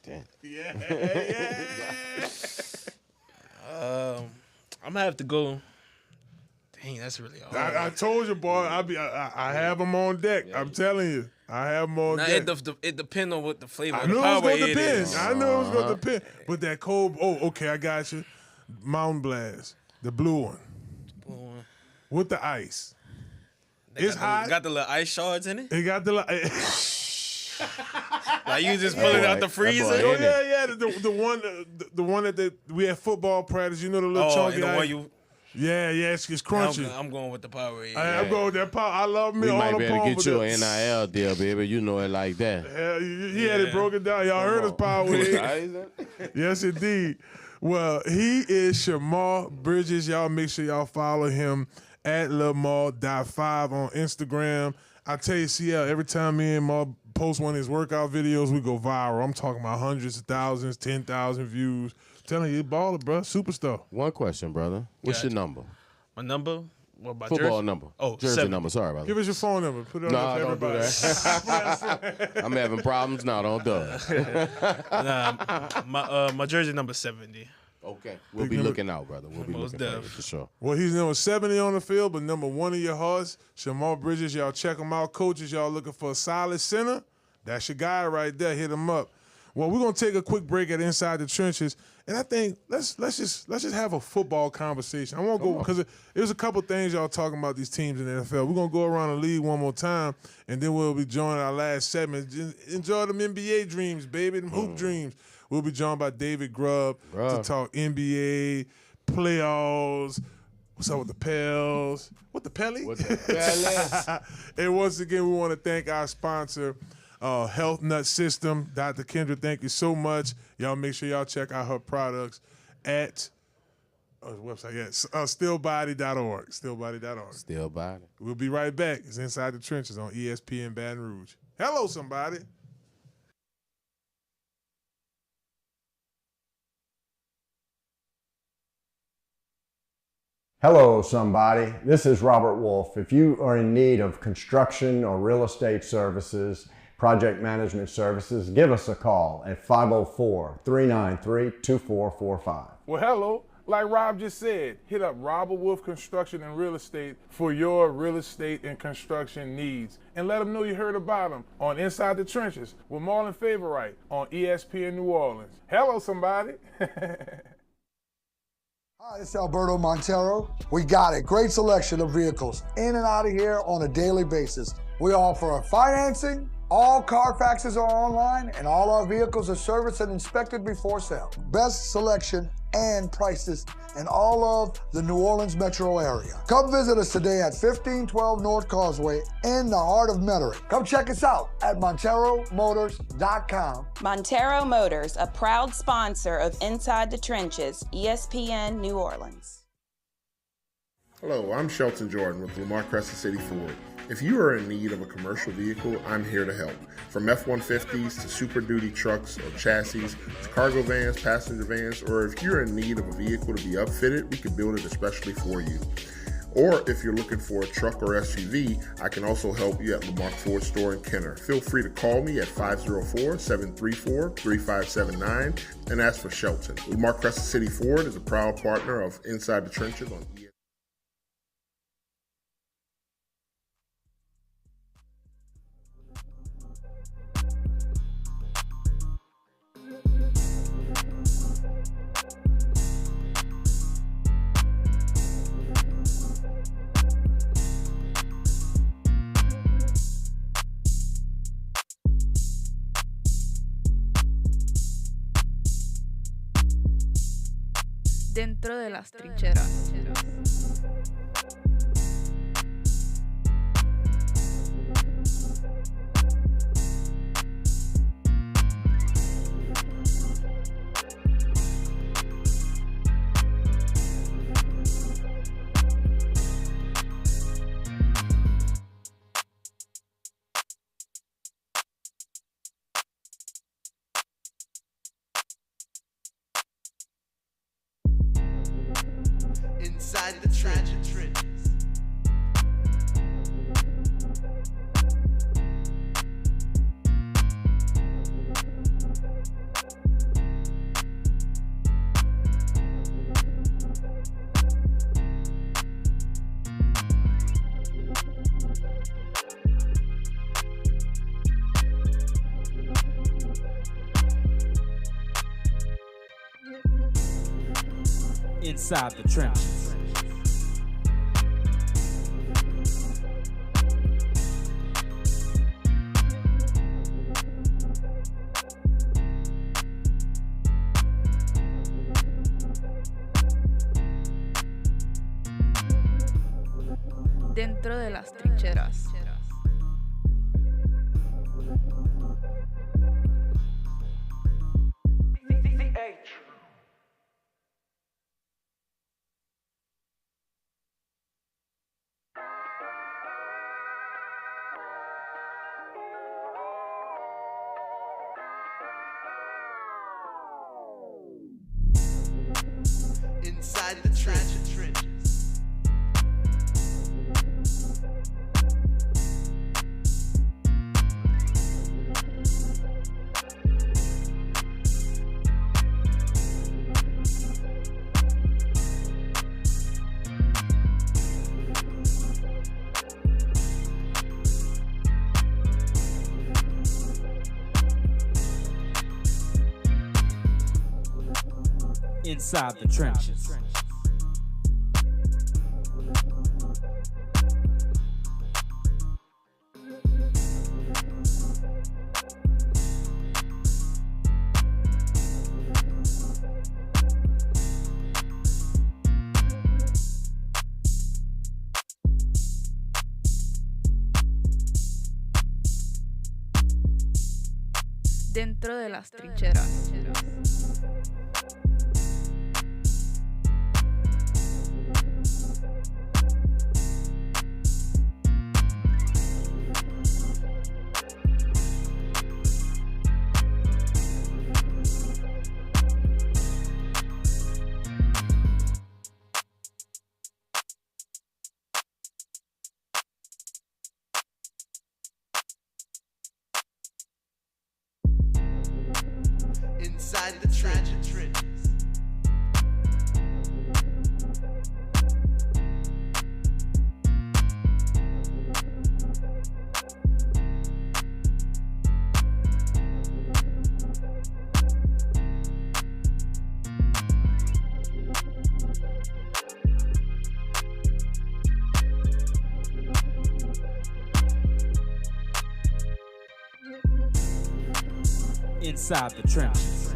Damn. I'm gonna have to go. Dang, that's really hard. I told you, boy. I have them on deck. I'm telling you, I have them on Now, deck. it depends on what the flavor I of the knew it was Powerade going to depend. is. I knew it was going to depend. But that cold, okay, I got you. Mountain Blast, the blue one. with the ice. They It's hot. Got the little ice shards in it. It got the Like you just pull it out the freezer. oh yeah, the one that we had football practice. You know the little chunky and the ice. one you. Yeah, it's crunchy. I'm going with the power. I'm going with that power. I love me We all might the be able to palm get you with an that. NIL deal, baby. You know it like that. Hell, he had it broken down. Y'all heard his power. Yes, indeed. Well, he is Shamar Bridges. Y'all make sure y'all follow him at Lamar.5 on Instagram. I tell you, CL, every time me and Ma post one of his workout videos, we go viral. I'm talking about hundreds of thousands, 10,000 views. Telling you, baller, bro. Superstar. One question, brother. What's your number? My number? What about Football jersey? number. Oh, jersey 70. number. Sorry about Give that. us your phone number. Put it No, on for don't do everybody. I'm having problems now. Don't do it. My jersey number 70. Okay. We'll be looking out, brother. We'll be Most looking for you def. for sure. Well, he's number 70 on the field, but number 1 in your hearts, Shamar Bridges. Y'all check him out. Coaches, y'all looking for a solid center? That's your guy right there. Hit him up. Well, we're gonna take a quick break at Inside the Trenches, and I think let's just have a football conversation. I won't go because there's a couple things y'all talking about these teams in the NFL. We're gonna go around the league one more time, and then we'll be joining our last segment. Just enjoy them NBA dreams, baby, them hoop dreams. We'll be joined by David Grubb to talk NBA playoffs. What's up with the Pels? What the Pelly? What the fellas? And once again, we want to thank our sponsor, Health Nut System. Dr. Kendra, thank you so much. Y'all make sure y'all check out her products at the website, stillbody.org. Stillbody.org. Still body. We'll be right back. It's Inside the Trenches on ESPN Baton Rouge. Hello, somebody. Hello, somebody. This is Robert Wolfe. If you are in need of construction or real estate services, project management services, give us a call at 504-393-2445. Well, hello. Like Rob just said, hit up Robert Wolfe Construction and Real Estate for your real estate and construction needs. And let them know you heard about them on Inside the Trenches with Marlon Favorite on ESPN New Orleans. Hello, somebody. Hi, it's Alberto Montero. We got a great selection of vehicles in and out of here on a daily basis. We offer financing, all Carfaxes are online, and all our vehicles are serviced and inspected before sale. Best selection and prices in all of the New Orleans metro area. Come visit us today at 1512 North Causeway in the heart of Metairie. Come check us out at MonteroMotors.com. Montero Motors, a proud sponsor of Inside the Trenches, ESPN New Orleans. Hello, I'm Shelton Jordan with Lamarque Crescent City Ford. If you are in need of a commercial vehicle, I'm here to help. From F-150s to Super Duty trucks or chassis to cargo vans, passenger vans, or if you're in need of a vehicle to be upfitted, we can build it especially for you. Or if you're looking for a truck or SUV, I can also help you at Lamarque Ford Store in Kenner. Feel free to call me at 504-734-3579 and ask for Shelton. Lamarque Crescent City Ford is a proud partner of Inside the Trenches on ESPN. Dentro de las trincheras. Inside the trenches. Inside the Trenches. Dentro de las trincheras. Inside the trenches. Inside the trenches. Dentro de las trincheras. Inside the trenches. Inside the trenches.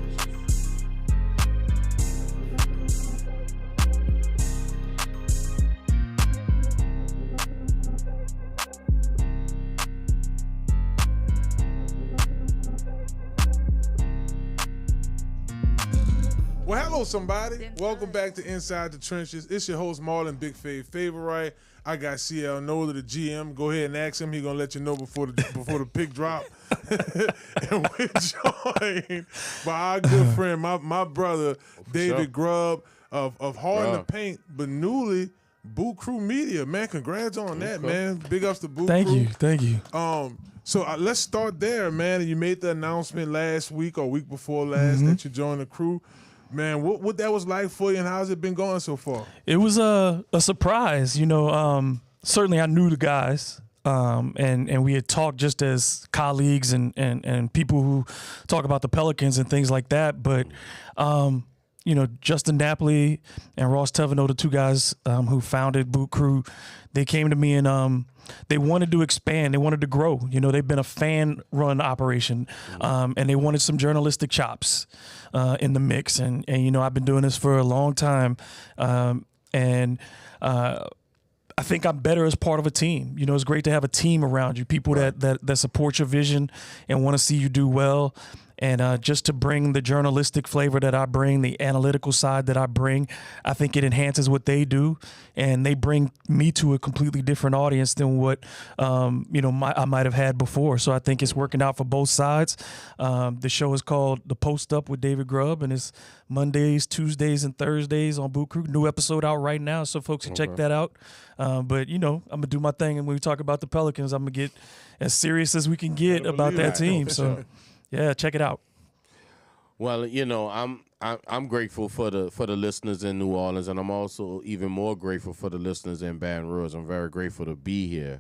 Well, hello, somebody. Welcome back to Inside the Trenches. It's your host, Marlon, BIGFAV favorite. I got CL NOLA, the GM. Go ahead and ask him. He's going to let you know before the pick drop. And we're joined by our good friend, my brother, David Grubb of Hard in the Paint, but newly Boot Crew Media. Man, congrats on that, man. Big ups to Boot Crew. Thank you. So let's start there, man. You made the announcement last week or week before last that you joined the crew. Man, what that was like for you, and how's it been going so far? It was a surprise, you know. Certainly, I knew the guys, and we had talked just as colleagues and people who talk about the Pelicans and things like that. But you know, Justin Napoli and Ross Tevano, the two guys who founded Boot Crew, they came to me and they wanted to expand. They wanted to grow. You know, they've been a fan-run operation, and they wanted some journalistic chops in the mix. And you know, I've been doing this for a long time, and I think I'm better as part of a team. You know, it's great to have a team around you, people that support your vision and want to see you do well. And just to bring the journalistic flavor that I bring, the analytical side that I bring, I think it enhances what they do, and they bring me to a completely different audience than what you know I might have had before. So I think it's working out for both sides. The show is called The Post Up with David Grubb, and it's Mondays, Tuesdays, and Thursdays on Boot Crew. New episode out right now, so folks can check that out. But you know, I'm gonna do my thing, and when we talk about the Pelicans, I'm gonna get as serious as we can get about that team. So. Yeah, check it out. Well, you know, I'm grateful for the listeners in New Orleans, and I'm also even more grateful for the listeners in Baton Rouge. I'm very grateful to be here.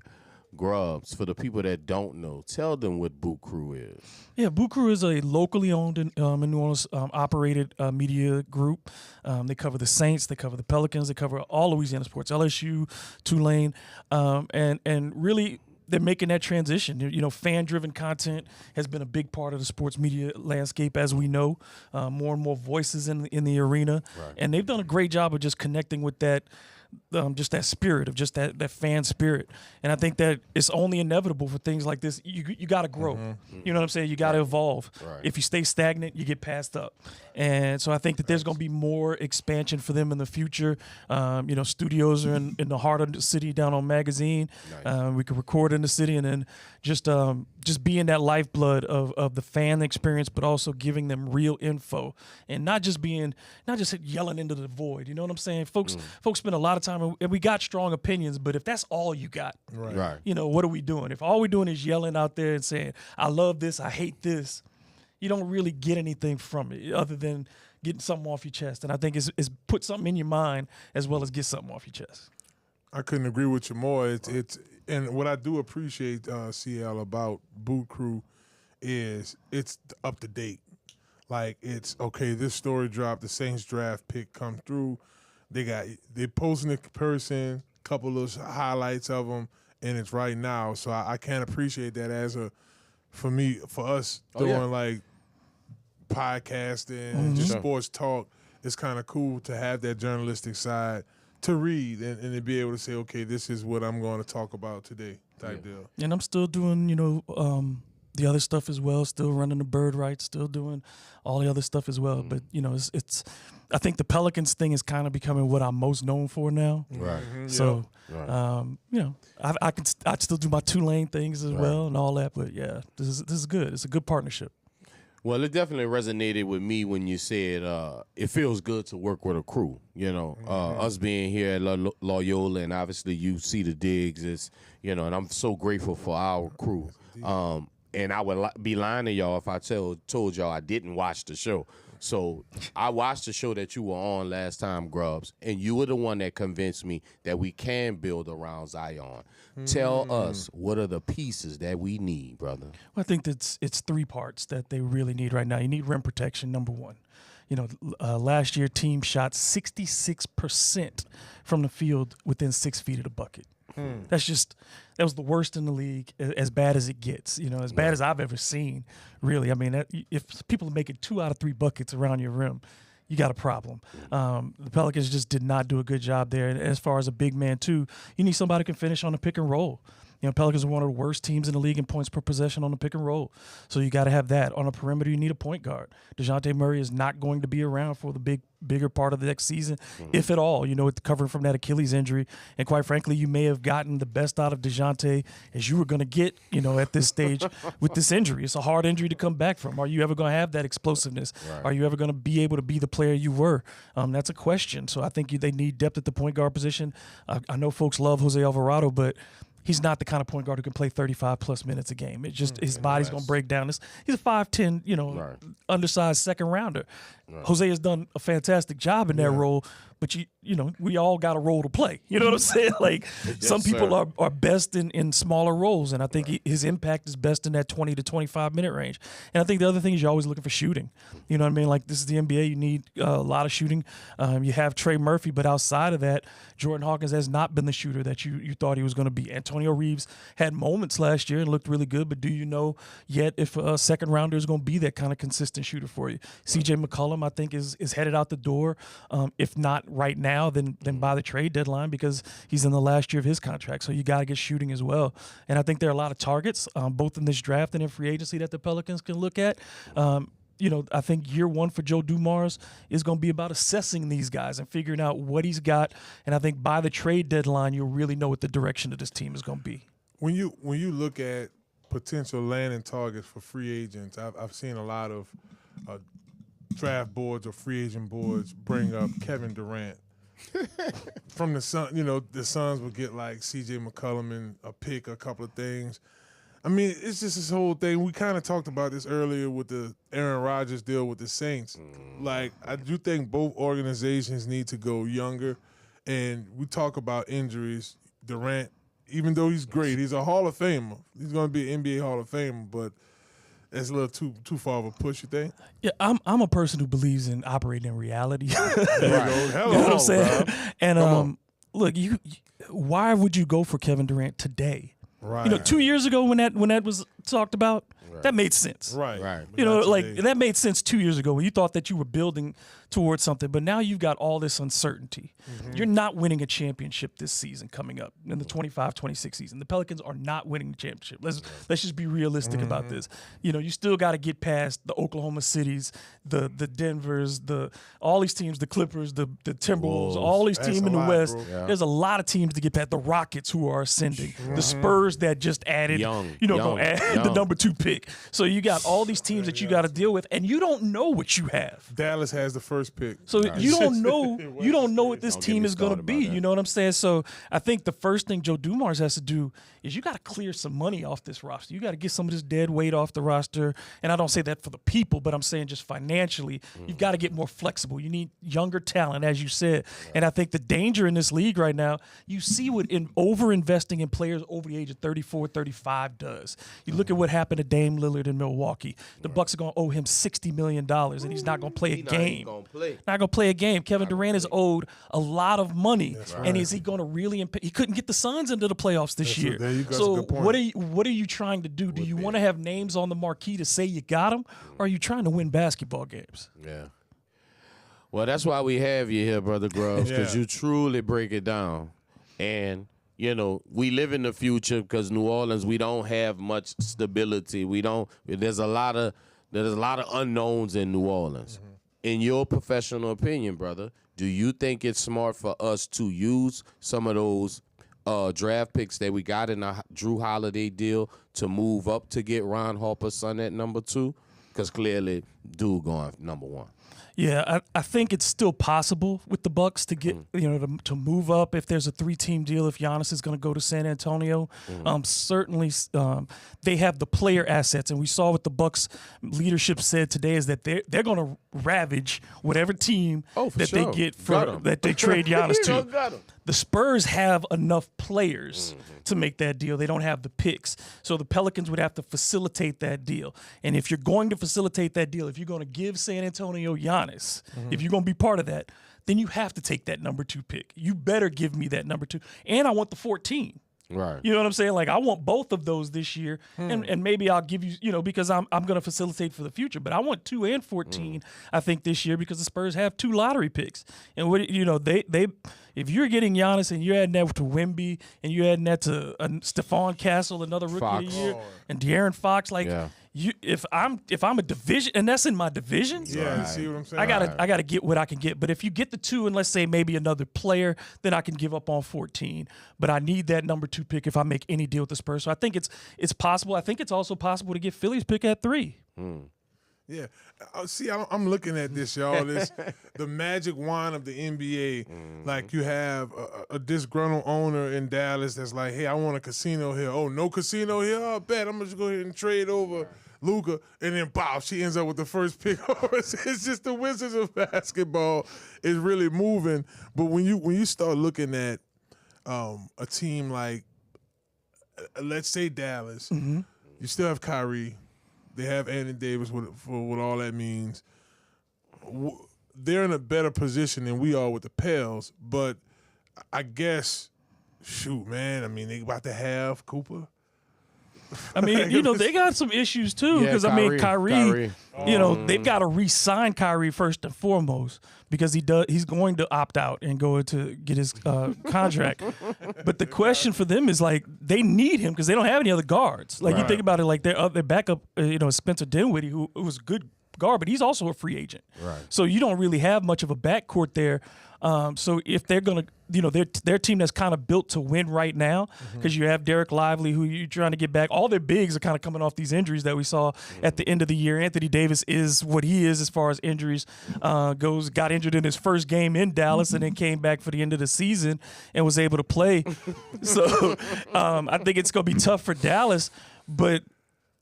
Grubbs, for the people that don't know, tell them what Boot Crew is. Yeah, Boot Crew is a locally owned in New Orleans operated media group. They cover the Saints, they cover the Pelicans, they cover all Louisiana sports, LSU, Tulane, and really they're making that transition. You know, fan-driven content has been a big part of the sports media landscape, as we know. More and more voices in the arena, and they've done a great job of just connecting with that just that spirit of just that fan spirit. And I think that it's only inevitable for things like this. You got to grow. You know what I'm saying? You got to evolve. Right. If you stay stagnant, you get passed up. And so I think that there's going to be more expansion for them in the future. Studios are in the heart of the city down on Magazine. Nice. We can record in the city, and then just being that lifeblood of the fan experience, but also giving them real info and not just yelling into the void. You know what I'm saying? Folks spend a lot of time, and we got strong opinions, but if that's all you got, Right. what are we doing? If all we're doing is yelling out there and saying, I love this, I hate this, you don't really get anything from it other than getting something off your chest. And I think it's put something in your mind as well as get something off your chest. I couldn't agree with you more. It's and what I do appreciate, CL, about Boot Crew is it's up to date. Like, it's okay, this story dropped, the Saints draft pick come through. They posting the person, couple of highlights of them, and it's right now. So I can't appreciate that for us doing like podcasting and just sports talk. It's kind of cool to have that journalistic side to read and to be able to say, okay, this is what I'm going to talk about today type deal. And I'm still doing, the other stuff as well, still running the Bird Rights, still doing all the other stuff as well. But, it's I think the Pelicans thing is kind of becoming what I'm most known for now. Right. So, I still do my Tulane things as well and all that. But, yeah, this is good. It's a good partnership. Well, it definitely resonated with me when you said it feels good to work with a crew. Us being here at Loyola, and obviously you see the digs, is and I'm so grateful for our crew. And I would be lying to y'all if I told y'all I didn't watch the show. So I watched the show that you were on last time, Grubbs, and you were the one that convinced me that we can build around Zion. Tell us, what are the pieces that we need, brother? Well, I think that it's three parts that they really need right now. You need rim protection, number one. Last year, team shot 66% from the field within 6 feet of the bucket. That was the worst in the league, as bad as it gets, as bad as I've ever seen, really. I mean, if people are making 2 out of 3 buckets around your rim, you got a problem. The Pelicans just did not do a good job there. And as far as a big man, too, you need somebody who can finish on the pick and roll. Pelicans are one of the worst teams in the league in points per possession on the pick and roll. So you got to have that. On a perimeter, you need a point guard. DeJounte Murray is not going to be around for the bigger part of the next season, if at all, with covering from that Achilles injury. And quite frankly, you may have gotten the best out of DeJounte as you were going to get, at this stage with this injury. It's a hard injury to come back from. Are you ever going to have that explosiveness? Right. Are you ever going to be able to be the player you were? That's a question. So I think they need depth at the point guard position. I know folks love Jose Alvarado, but he's not the kind of point guard who can play 35-plus minutes a game. It just his body's going to break down. He's a 5'10", undersized second rounder. Right. Jose has done a fantastic job in that role, but we all got a role to play. You know what I'm saying? Like some people are best in smaller roles, and I think his impact is best in that 20 to 25-minute range. And I think the other thing is you're always looking for shooting. You know what I mean? Like this is the NBA. You need a lot of shooting. You have Trey Murphy, but outside of that, Jordan Hawkins has not been the shooter that you thought he was going to be. Antonio Reeves had moments last year and looked really good, but do you know yet if a second rounder is going to be that kind of consistent shooter for you? CJ McCollum, I think, is headed out the door. If not right now, then by the trade deadline, because he's in the last year of his contract. So you got to get shooting as well. And I think there are a lot of targets, both in this draft and in free agency, that the Pelicans can look at. I think year one for Joe Dumars is going to be about assessing these guys and figuring out what he's got. And I think by the trade deadline, you'll really know what the direction of this team is going to be. When you look at potential landing targets for free agents, I've seen a lot of draft boards or free agent boards bring up Kevin Durant. From the Suns, the Suns would get like C.J. McCollum and a pick, a couple of things. I mean, it's just this whole thing. We kind of talked about this earlier with the Aaron Rodgers deal with the Saints. Like, I do think both organizations need to go younger. And we talk about injuries. Durant, even though he's great, he's a Hall of Famer. He's going to be an NBA Hall of Famer, but that's a little too far of a push, you think? Yeah, I'm a person who believes in operating in reality. There you go. Hello, you know what I'm saying? Bro. And look, why would you go for Kevin Durant today? Right. 2 years ago when that was talked about, that made sense. Right. You know, like that made sense 2 years ago when you thought that you were building towards something, but now you've got all this uncertainty. You're not winning a championship this season coming up in the 25-26 season. The Pelicans are not winning the championship. Let's just be realistic about this. You know, you still got to get past the Oklahoma Cities, the Denvers, all these teams, the Clippers, the Timberwolves, all these teams in the West. There's a lot of teams to get past. The Rockets who are ascending, the Spurs that just added, gonna add the number 2 pick. So you got all these teams that you got to deal with, and you don't know what you have. Dallas has the first pick. So you don't know what this team is going to be. You know what I'm saying? So I think the first thing Joe Dumars has to do is you got to clear some money off this roster. You got to get some of this dead weight off the roster. And I don't say that for the people, but I'm saying just financially, you've got to get more flexible. You need younger talent, as you said. And I think the danger in this league right now, you see what over-investing in players over the age of 34, 35 does. You look at what happened to Dame Lillard in Milwaukee. The Bucks are going to owe him $60 million, and he's not going to play a game. Not going to play a game. Kevin Durant is owed a lot of money, and is he going to really? He couldn't get the Suns into the playoffs this year. So what are you trying to do? Do you want to have names on the marquee to say you got them, or are you trying to win basketball games? Yeah. Well, that's why we have you here, Brother Grubb, because you truly break it down. And, you know, we live in the future because New Orleans, we don't have much stability. There's a lot of unknowns in New Orleans. In your professional opinion, brother, do you think it's smart for us to use some of those draft picks that we got in the Drew Holiday deal to move up to get Ron Harper's son at number 2? Because clearly, dude going number 1. Yeah, I think it's still possible with the Bucks to get to move up if there's a 3-team deal. If Giannis is going to go to San Antonio, certainly they have the player assets, and we saw what the Bucks leadership said today is that they're going to ravage whatever team they get that they trade Giannis to. The Spurs have enough players to make that deal. They don't have the picks. So the Pelicans would have to facilitate that deal. And if you're going to facilitate that deal, if you're going to give San Antonio Giannis, if you're going to be part of that, then you have to take that number 2 pick. You better give me that number 2. And I want the 14. Right. You know what I'm saying? Like, I want both of those this year, and maybe I'll give you, because I'm going to facilitate for the future. But I want 2 and 14, I think, this year because the Spurs have 2 lottery picks. And, they if you're getting Giannis and you're adding that to Wemby and you're adding that to Stephon Castle, another rookie of the year, and De'Aaron Fox, if I'm a division, and that's in my division, you see what I'm saying? I gotta get what I can get. But if you get the 2 and let's say maybe another player, then I can give up on 14. But I need that number 2 pick if I make any deal with the Spurs. So I think it's possible. I think it's also possible to get Philly's pick at 3. Yeah. See, I'm looking at this, y'all. The magic wand of the NBA. Like, you have a disgruntled owner in Dallas that's like, hey, I want a casino here. Oh, no casino here? Oh, bet. I'm going to go ahead and trade over Luka. And then, wow, she ends up with the first pick. It's just the Wizards of basketball is really moving. But when you start looking at a team like, let's say Dallas, you still have Kyrie. They have Anthony Davis for what all that means. They're in a better position than we are with the Pels, but I guess, shoot, man, I mean, they about to have Cooper. I mean, they got some issues too because Kyrie, they've got to re-sign Kyrie first and foremost because he's going to opt out and go to get his contract. But the question for them is like they need him because they don't have any other guards. Like you think about it, like their backup, Spencer Dinwiddie, who was a good guard, but he's also a free agent. Right. So you don't really have much of a backcourt there. So if they're gonna, their team that's kind of built to win right now, because you have Derek Lively, who you're trying to get back. All their bigs are kind of coming off these injuries that we saw at the end of the year. Anthony Davis is what he is as far as injuries goes. Got injured in his first game in Dallas, and then came back for the end of the season and was able to play. So I think it's gonna be tough for Dallas, but.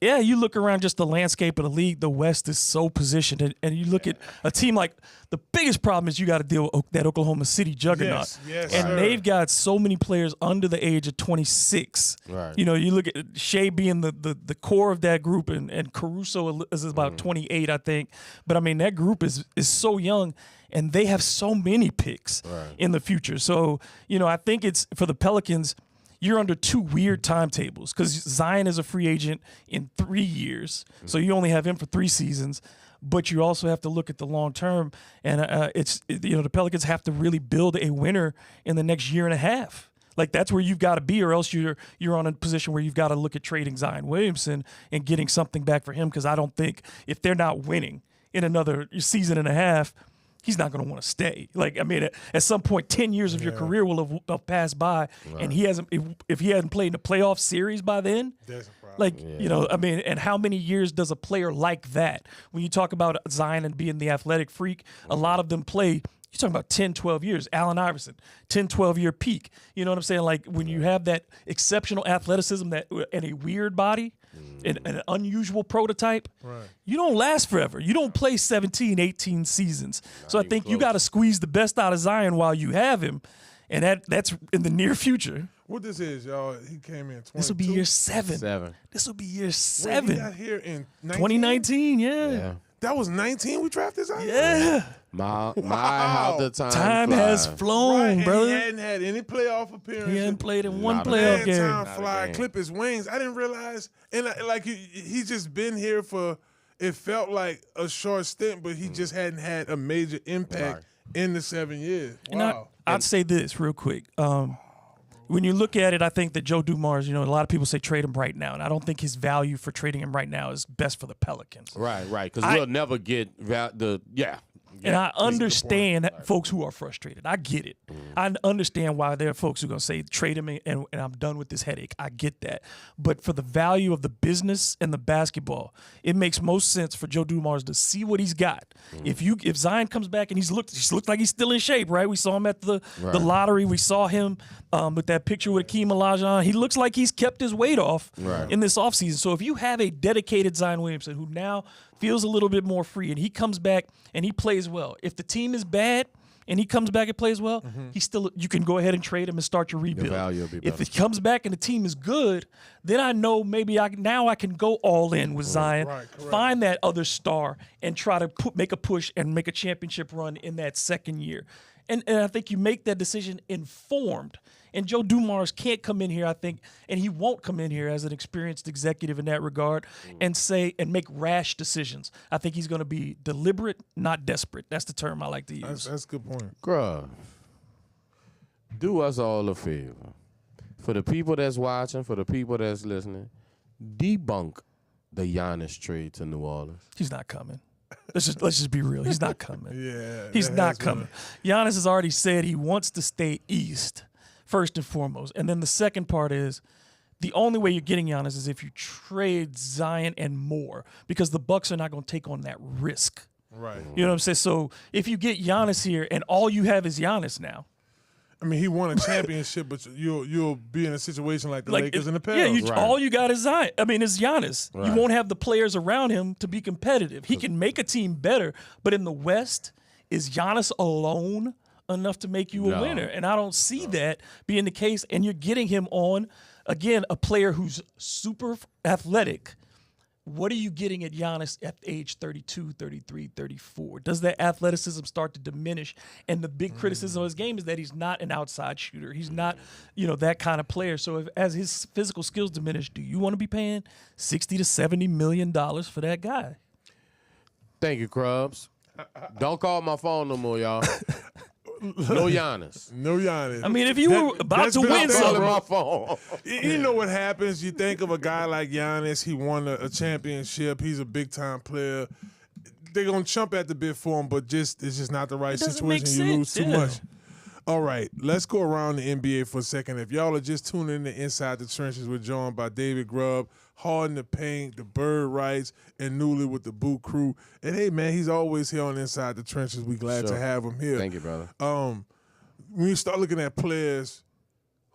Yeah, you look around just the landscape of the league, the West is so positioned. And you look at a team like the biggest problem is you got to deal with that Oklahoma City juggernaut. Yes, and they've got so many players under the age of 26. Right. You look at Shea being the core of that group, and Caruso is about 28, I think. But, I mean, that group is so young, and they have so many picks in the future. So, I think it's for the Pelicans – you're under two weird timetables because Zion is a free agent in 3 years, so you only have him for 3 seasons. But you also have to look at the long term, and the Pelicans have to really build a winner in the next year and a half. Like that's where you've got to be, or else you're on a position where you've got to look at trading Zion Williamson and getting something back for him. Because I don't think if they're not winning in another season and a half, he's not going to want to stay. Like, I mean, at some point, 10 years of your career will have passed by, and he hasn't. If he hasn't played in a playoff series by then, that's a problem. like I mean, and how many years does a player like that? When you talk about Zion and being the athletic freak, a lot of them play. You're talking about 10, 12 years. Allen Iverson, 10, 12-year peak. You know what I'm saying? Like when you have that exceptional athleticism and a weird body, and an unusual prototype, you don't last forever. You don't play 17, 18 seasons. So I think you got to squeeze the best out of Zion while you have him, and that's in the near future. What this is, y'all, he came in 22. This will be year 7. This will be year 7. Wait, he got here in 2019, yeah. That was 19 we drafted Zion? Yeah. How the time has flown, brother. He hadn't had any playoff appearances. He hadn't played in one playoff game. Time fly, clip his wings. I didn't realize, and he's just been here for, it felt like a short stint, but he just hadn't had a major impact in the 7 years. Wow. I'd say this real quick. When you look at it, I think that Joe Dumars, a lot of people say trade him right now, and I don't think his value for trading him right now is best for the Pelicans. Right, because we'll never get And I understand folks who are frustrated. I get it. I understand why there are folks who are going to say, trade him and I'm done with this headache. I get that. But for the value of the business and the basketball, it makes most sense for Joe Dumars to see what he's got. If Zion comes back and he's looked like he's still in shape, right? We saw him at the lottery. We saw him with that picture with Akeem Olajuwon. He looks like he's kept his weight off in this offseason. So if you have a dedicated Zion Williamson who now feels a little bit more free and he comes back and he plays well. If the team is bad and he comes back and plays well, you can go ahead and trade him and start your rebuild. The value will be better. If it comes back and the team is good, then I know maybe I can go all in with Zion, find that other star, and try to make a push and make a championship run in that second year. And I think you make that decision informed. And Joe Dumars can't come in here, I think, and he won't come in here as an experienced executive in that regard and make rash decisions. I think he's going to be deliberate, not desperate. That's the term I like to use. That's a good point. Grubb, do us all a favor. For the people that's watching, for the people that's listening, debunk the Giannis trade to New Orleans. He's not coming. Let's just be real. He's not coming. He's that not coming. Giannis has already said he wants to stay east, first and foremost. And then the second part is the only way you're getting Giannis is if you trade Zion and more, because the Bucks are not going to take on that risk. Right. You know what I'm saying? So if you get Giannis here and all you have is Giannis now. I mean, he won a championship, but you'll be in a situation like the Lakers and the Pels. Yeah, all you got is Zion. I mean, it's Giannis. Right. You won't have the players around him to be competitive. He can make a team better, but in the West, is Giannis alone enough to make you a winner? And I don't see that being the case. And you're getting him on, again, a player who's super athletic. What are you getting at Giannis at age 32, 33, 34? Does that athleticism start to diminish? And the big criticism of his game is that he's not an outside shooter. He's not, that kind of player. So as his physical skills diminish, do you want to be paying $60 to $70 million for that guy? Thank you, Crubbs. Don't call my phone no more, y'all. No Giannis. No Giannis. I mean, if you were about to win something. My phone. You know what happens? You think of a guy like Giannis. He won a championship. He's a big-time player. They're going to chump at the bit for him, but it's just not the right situation. You lose too much. All right, let's go around the NBA for a second. If y'all are just tuning in to Inside the Trenches, we're joined by David Grubb, Hard in the Paint, the Bird Rights, and Newly with the Boot Crew. And hey, man, he's always here on Inside the Trenches. We're glad to have him here. Thank you, brother. When you start looking at players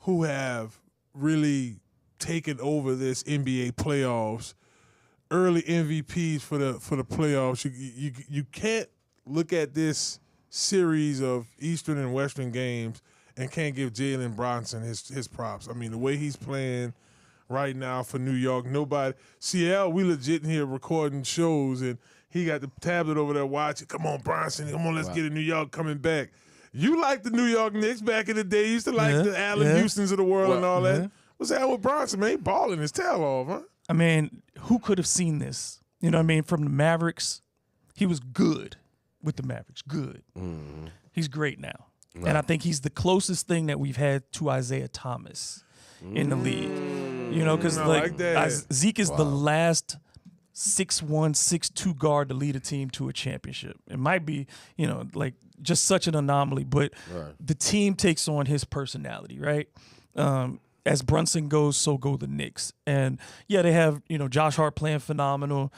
who have really taken over this NBA playoffs, early MVPs for the playoffs, you can't look at this series of Eastern and Western games and can't give Jalen Brunson his props. I mean, the way he's playing right now for New York, CL, we legit in here recording shows, and he got the tablet over there watching. Come on, Brunson. Come on, let's get it. New York coming back. You like the New York Knicks back in the day. You used to like the Allen Houstons of the world and all that. What's that with Bronson, man? He balling his tail off, huh? I mean, who could have seen this? You know what I mean? From the Mavericks, he was good with the Mavericks. Good. He's great now. And I think he's the closest thing that we've had to Isaiah Thomas in the league. You know, because Zeke is the last 6'1", 6'2" guard to lead a team to a championship. It might be, you know, like just such an anomaly, but the team takes on his personality, right? As Brunson goes, so go the Knicks. And, yeah, they have, you know, Josh Hart playing phenomenal,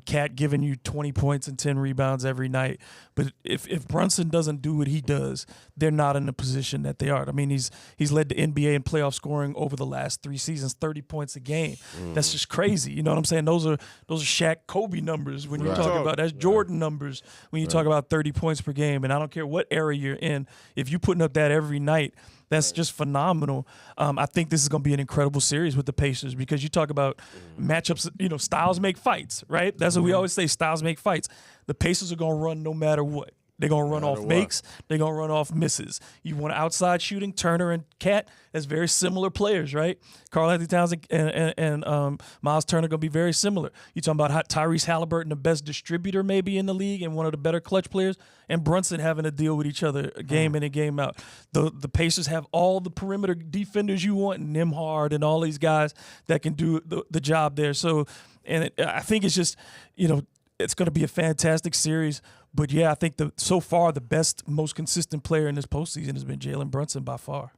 Cat giving you 20 points and 10 rebounds every night. But if Brunson doesn't do what he does, they're not in the position that they are. I mean, he's led the NBA in playoff scoring over the last 3 seasons, 30 points a game. That's just crazy. You know what I'm saying? Those are Shaq, Kobe numbers when you're talking about. That's Jordan numbers when you talk about 30 points per game. And I don't care what era you're in, if you're putting up that every night, that's just phenomenal. I think this is going to be an incredible series with the Pacers because you talk about matchups, you know, styles make fights, right? That's what we always say, styles make fights. The Pacers are going to run no matter what. They're going to run off makes. They're going to run off misses. You want outside shooting, Turner and Cat, that's very similar players, right? Karl-Anthony Towns and Miles Turner going to be very similar. You talking about Tyrese Halliburton, the best distributor maybe in the league and one of the better clutch players, and Brunson having to deal with each other game in and game out. The Pacers have all the perimeter defenders you want, and Nembhard and all these guys that can do the job there. So, I think it's just, you know, it's going to be a fantastic series. But, yeah, I think so far the best, most consistent player in this postseason has been Jalen Brunson by far.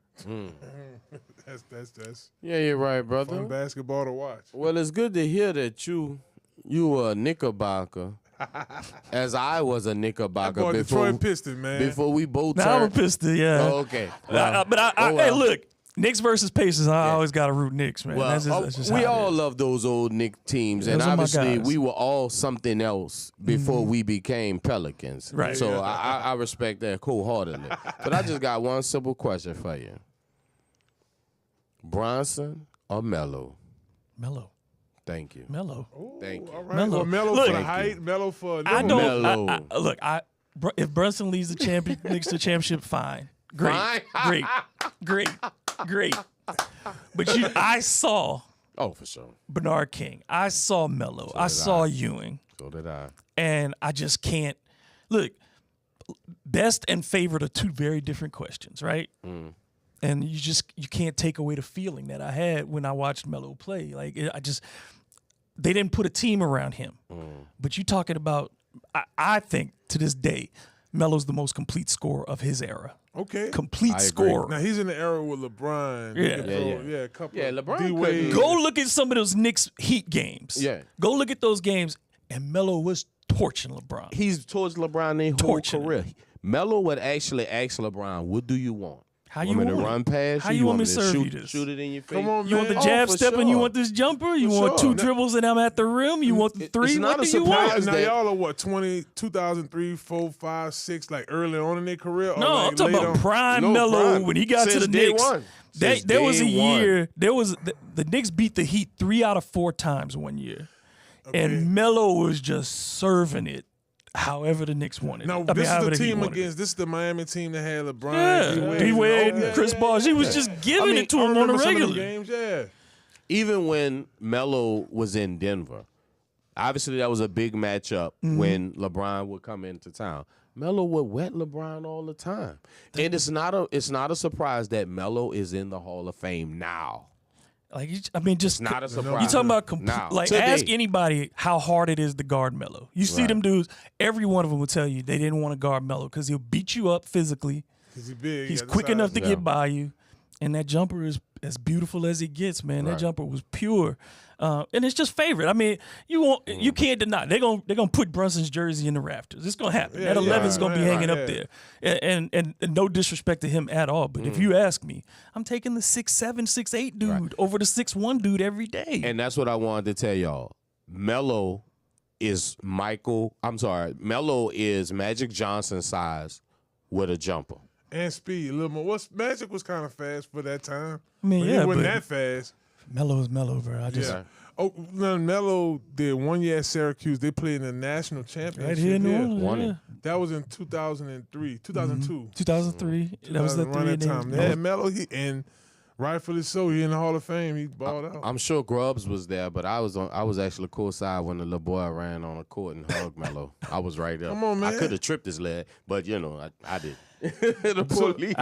That's Yeah, you're right, brother. fun basketball to watch. Well, it's good to hear that you were a Knickerbocker, as I was a Knickerbocker Detroit Piston, man. Before we both now turned. I'm a Piston, yeah. Oh, okay. Well, Hey, look. Knicks versus Pacers, I always got to root Knicks, man. Well, that's just we how it all is. love those old Knicks teams, and Those are my obviously guys. we were all something else before we became Pelicans. Right. So I respect that wholeheartedly. But I just got one simple question for you: Bronson or Melo? Melo. Thank you. Melo. Thank you. All right. Melo. Well, Melo Look, for the height, Melo for I don't. Melo. Look, if Brunson leads the Knicks to the championship, fine. Great. Fine? Great. But I saw Oh, for sure. Bernard King. I saw Melo. I saw Ewing. So did I. And I just can't. Look, best and favorite are two very different questions, right? And you can't take away the feeling that I had when I watched Melo play. Like, they didn't put a team around him. But you talking about, I think to this day, Melo's the most complete scorer of his era. Okay. Complete scorer. Now, he's in the era with LeBron. A couple LeBron D-Wade. Go look at some of those Knicks Heat games. Yeah. Go look at those games, and Melo was torching LeBron. He's towards LeBron their whole career. Melo would actually ask LeBron, "What do you want? How you want me want to it? run past How you? you want me me to to serve you shoot, this? shoot it in your face? Come on, You want the man. jab for step and sure. you want this jumper? You For want sure. 2 dribbles and I'm at the rim? You want the It's three? not What a do you want? surprise Now, that- y'all are what, 2003, 4, 5, 6, like early on in their career? Or No, like I'm talking late about on? prime No, Melo prime. when he got to Since the day Knicks. one. Since There was a day one. year. There was the Knicks beat the Heat 3 out of 4 times one year, and Melo was just serving it. However the Knicks wanted. Now, it. I mean, this is however the Heat team wanted it. against, this is the Miami team that had LeBron, Yeah, D-Wade and Chris Bosh. He was just giving it to him on a regular. Games, yeah. Even when Melo was in Denver, obviously that was a big matchup when LeBron would come into town. Melo would wet LeBron all the time, and it's not a surprise that Melo is in the Hall of Fame now. Like, I mean, just Not a surprise. You talking about Now, like today. ask anybody how hard it is to guard Melo. You see them dudes. Every one of them will tell you they didn't want to guard Melo because he'll beat you up physically. He's big. He's got the quick size. enough to get by you, and that jumper is as beautiful as it gets, man. That jumper was pure, and it's just favorite. I mean, you can't deny they're gonna put Brunson's jersey in the rafters. It's gonna happen. Yeah, that 11's gonna be hanging up yeah. there, and no disrespect to him at all. But if you ask me, I'm taking the 6'7", 6'8" dude over the 6'1" dude every day. And that's what I wanted to tell y'all. Melo is Melo is Magic Johnson size with a jumper. And speed, a little more. Magic was kind of fast for that time. I mean, but yeah, he wasn't but that fast. Melo is Melo, bro. I just Yeah. Oh, no, Melo did 1 year at Syracuse. They played in the national championship. Right here in New Orleans. Won it. Yeah. That was in 2003, 2002. 2003. That was the Around 3 that time. Yeah, Melo, and rightfully so, he in the Hall of Fame. He balled out. I'm sure Grubbs was there, but I was actually courtside when the little boy ran on the court and hugged Melo. I was right there. Come on, man. I could have tripped his leg, but I did. The police.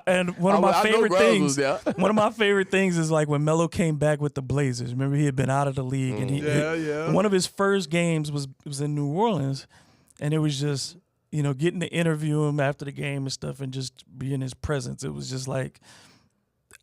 And one of my I know favorite Grubbs things, was there. one of my favorite things is like when Melo came back with the Blazers. Remember, he had been out of the league, and Yeah. one of his first games was in New Orleans, and it was just getting to interview him after the game and stuff, and just be in his presence. It was just like,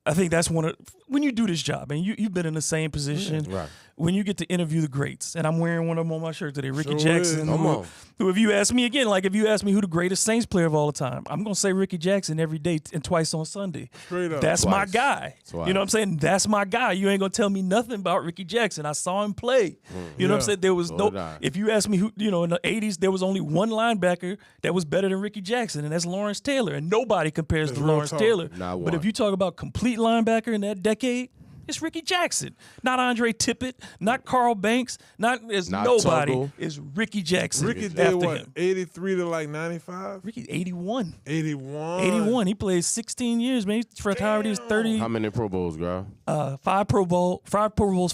I think that's when you do this job, and you've been in the same position. Right. When you get to interview the greats, and I'm wearing one of them on my shirt today, Ricky Sure Jackson. is. Come on. Who, if you ask me again, like if you ask me who the greatest Saints player of all the time, I'm gonna say Ricky Jackson every day and twice on Sunday. Straight up. That's my guy. Twice. You know what I'm saying? That's my guy. You ain't gonna tell me nothing about Ricky Jackson. I saw him play. You know what I'm saying? There was So did I. if you ask me who, in the 80s, there was only one linebacker that was better than Ricky Jackson, and that's Lawrence Taylor. And nobody compares That's to real Lawrence talk. Taylor. Not But one. if you talk about complete linebacker in that decade, it's Ricky Jackson, not Andre Tippett, not Carl Banks, not nobody. Tuggle. It's Ricky Jackson. Ricky did after what, him. 83 to like 95? Ricky 81. 81. 81. He played 16 years, man. He retired. He was 30. How many Pro Bowls, girl? 5 Pro Bowls,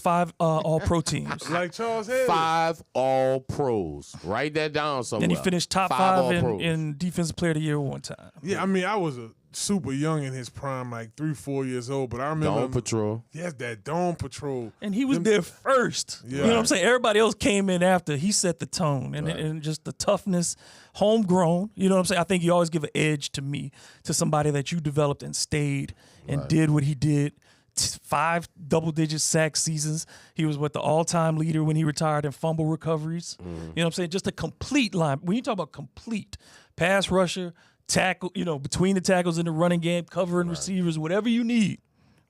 5 All Pro teams. Like Charles Haley. 5 All Pros. Write that down somewhere. And he finished top 5 5 All-Pros. in Defensive Player of the Year one time. Yeah, I mean, I was a super young in his prime, like 3-4 years old, but I remember Dome Patrol. Yes, that Dome Patrol. And he was there first. Yeah. You know what I'm saying? Everybody else came in after. He set the tone. And just the toughness, homegrown. You know what I'm saying? I think you always give an edge to me, to somebody that you developed and stayed and did what he did. 5 double-digit sack seasons. He was the all-time leader when he retired in fumble recoveries. You know what I'm saying? Just a complete line. When you talk about complete pass rusher, tackle, between the tackles in the running game, covering receivers, whatever you need,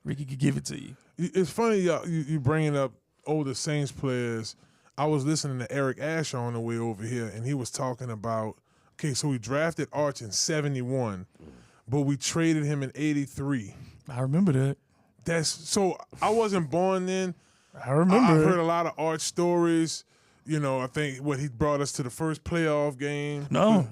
Ricky could give it to you. It's funny you bringing up older Saints players. I was listening to Eric Asher on the way over here, and he was talking about, so we drafted Arch in 71, but we traded him in 83. I remember that. So I wasn't born then. I remember. I've heard a lot of Arch stories. I think he brought us to the first playoff game. No.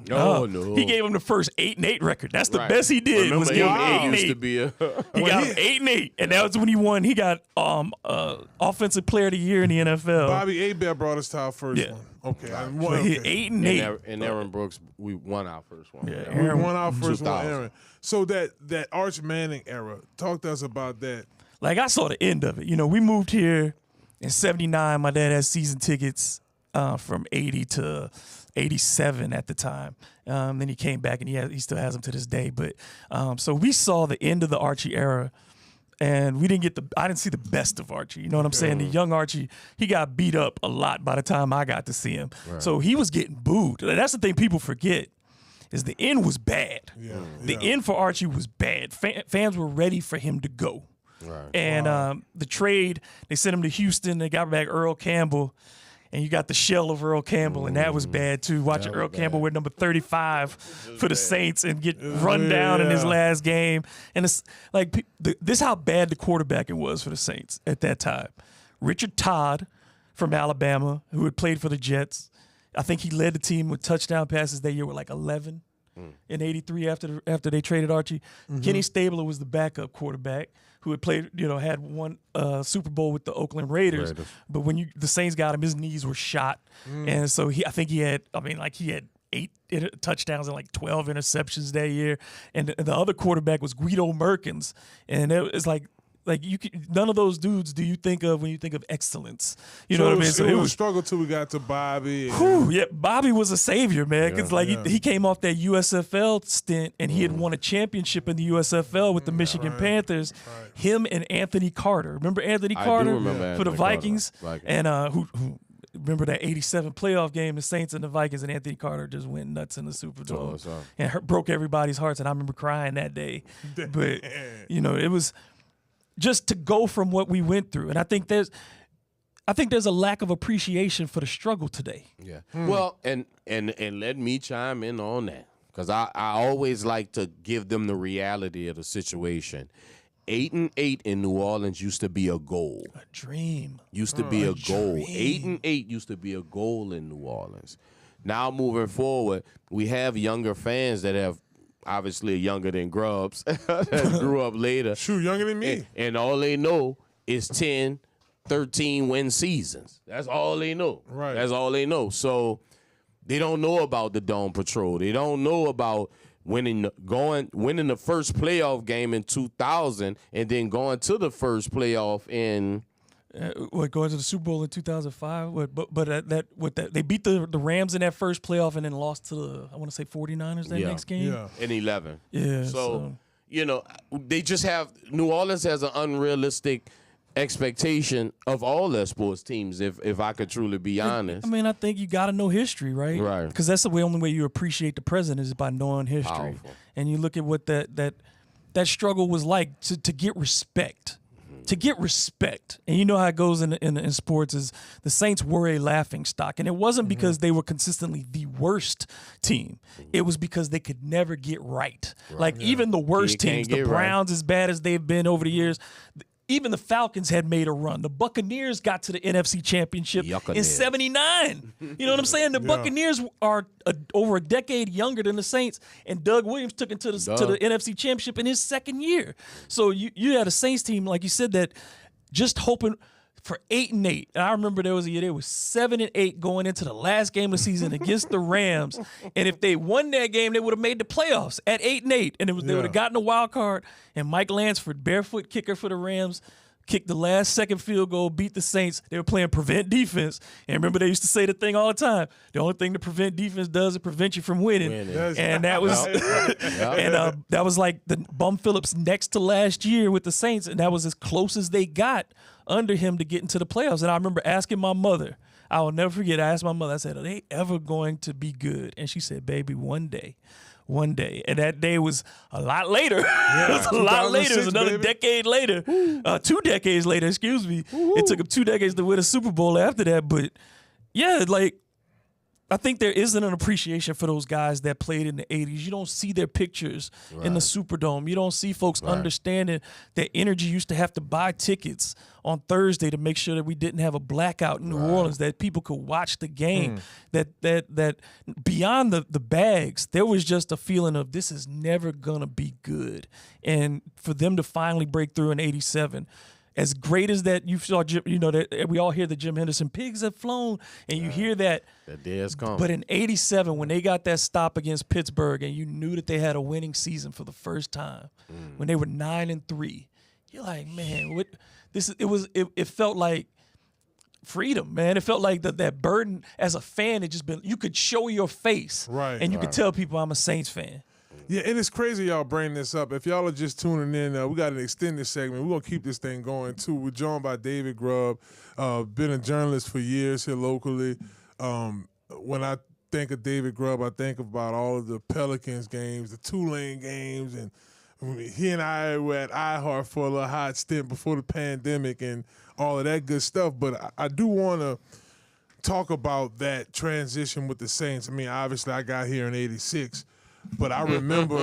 He gave him the first 8-8 record. That's the best he did. Remember, was give him 8 8-8. used to be a He got him 8-8, and that was when he won. He got Offensive Player of the Year in the NFL. Bobby Hebert brought us to our first one. Okay. But he 8-8. And Aaron Brooks, we won our first one. Yeah, We won our first one, 2000. Aaron. So that Arch Manning era, talk to us about that. Like, I saw the end of it. We moved here in 79. My dad had season tickets from 80 to 87 at the time. Then he came back, and he still has them to this day. But so we saw the end of the Archie era, and I didn't see the best of Archie. You know what I'm saying? The young Archie, he got beat up a lot by the time I got to see him. Right. So he was getting booed. That's the thing people forget, is the end was bad. The end for Archie was bad. Fans were ready for him to go. Right. And the trade, they sent him to Houston. They got back Earl Campbell. And you got the shell of Earl Campbell, and that was bad too. Watching Earl Campbell wear number 35 for the Saints and get run down in his last game. And it's like, this is how bad the quarterbacking was for the Saints at that time. Richard Todd from Alabama, who had played for the Jets. I think he led the team with touchdown passes that year with like 11 in 83 after they traded Archie. Kenny Stabler was the backup quarterback who had played, had won Super Bowl with the Oakland Raiders. But when the Saints got him, his knees were shot. And so he had 8 touchdowns and like 12 interceptions that year. And the other quarterback was Guido Merkins. And it was like none of those dudes do you think of when you think of excellence. You know what I mean? So it was a struggle till we got to Bobby. Bobby was a savior, man. He came off that USFL stint, and he had won a championship in the USFL with the Michigan Panthers. Him and Anthony Carter. Remember Anthony Carter for the Vikings? And who remember that 87 playoff game, the Saints and the Vikings, and Anthony Carter just went nuts in the Superdome and broke everybody's hearts. And I remember crying that day. But, it was just to go from what we went through. And I think there's a lack of appreciation for the struggle today. Yeah. Well, and let me chime in on that, because I always like to give them the reality of the situation. 8-8 in New Orleans used to be a goal. A dream. Used to be a goal. 8-8 used to be a goal in New Orleans. Now moving forward, we have younger fans that have obviously younger than Grubbs that grew up later. Shoot, younger than me. And all they know is 10, 13 win seasons. That's all they know. Right. That's all they know. So they don't know about the Dome Patrol. They don't know about winning the first playoff game in 2000 and then going to the first playoff in going to the Super Bowl in 2005? They beat the Rams in that first playoff and then lost to the, I want to say, 49ers that next game? Yeah, in 11. Yeah. So, they just have, New Orleans has an unrealistic expectation of all their sports teams, if I could truly be honest. I mean, I think you got to know history, right? Right. Because that's the only way you appreciate the present is by knowing history. Powerful. And you look at what that struggle was like to get respect. To get respect, and you know how it goes in sports, is the Saints were a laughing stock, and it wasn't because they were consistently the worst team. It was because they could never get right. Like even the worst teams, the Browns, as bad as they've been over the years, even the Falcons had made a run. The Buccaneers got to the NFC Championship in '79. You know what I'm saying? The Buccaneers are over a decade younger than the Saints, and Doug Williams took it to the NFC Championship in his second year. So you had a Saints team, like you said, that just hoping for 8-8. And I remember there was a year they was 7-8 going into the last game of the season against the Rams. And if they won that game, they would have made the playoffs at 8-8. And they would have gotten a wild card. And Mike Lansford, barefoot kicker for the Rams, kicked the last second field goal, beat the Saints. They were playing prevent defense. And remember, they used to say the thing all the time. The only thing the prevent defense does is prevent you from winning. And that was that was like the Bum Phillips next to last year with the Saints. And that was as close as they got under him to get into the playoffs. And I remember asking my mother, I will never forget, I asked my mother, I said, are they ever going to be good? And she said, baby, one day. And that day was a lot later. It was a lot later. It was another decade later. 2 decades later, excuse me. It took them 2 decades to win a Super Bowl after that. But, yeah, like, I think there isn't an appreciation for those guys that played in the 80s. You don't see their pictures in the Superdome. You don't see folks understanding that energy used to have to buy tickets on Thursday to make sure that we didn't have a blackout in New Orleans, that people could watch the game, that beyond the bags, there was just a feeling of this is never going to be good. And for them to finally break through in 87, as great as that you saw, that we all hear the Jim Henderson pigs have flown, and you hear that. That day has come. But in '87, when they got that stop against Pittsburgh, and you knew that they had a winning season for the first time, when they were 9-3, you're like, man, what? It felt like freedom, man. It felt like that burden as a fan had just been. You could show your face, and you could tell people I'm a Saints fan. Yeah, and it's crazy y'all bring this up. If y'all are just tuning in, we got an extended segment. We're going to keep this thing going, too. We're joined by David Grubb, been a journalist for years here locally. When I think of David Grubb, I think about all of the Pelicans games, the Tulane games, and he and I were at iHeart for a little hot stint before the pandemic and all of that good stuff. But I do want to talk about that transition with the Saints. I mean, obviously I got here in '86. But I remember,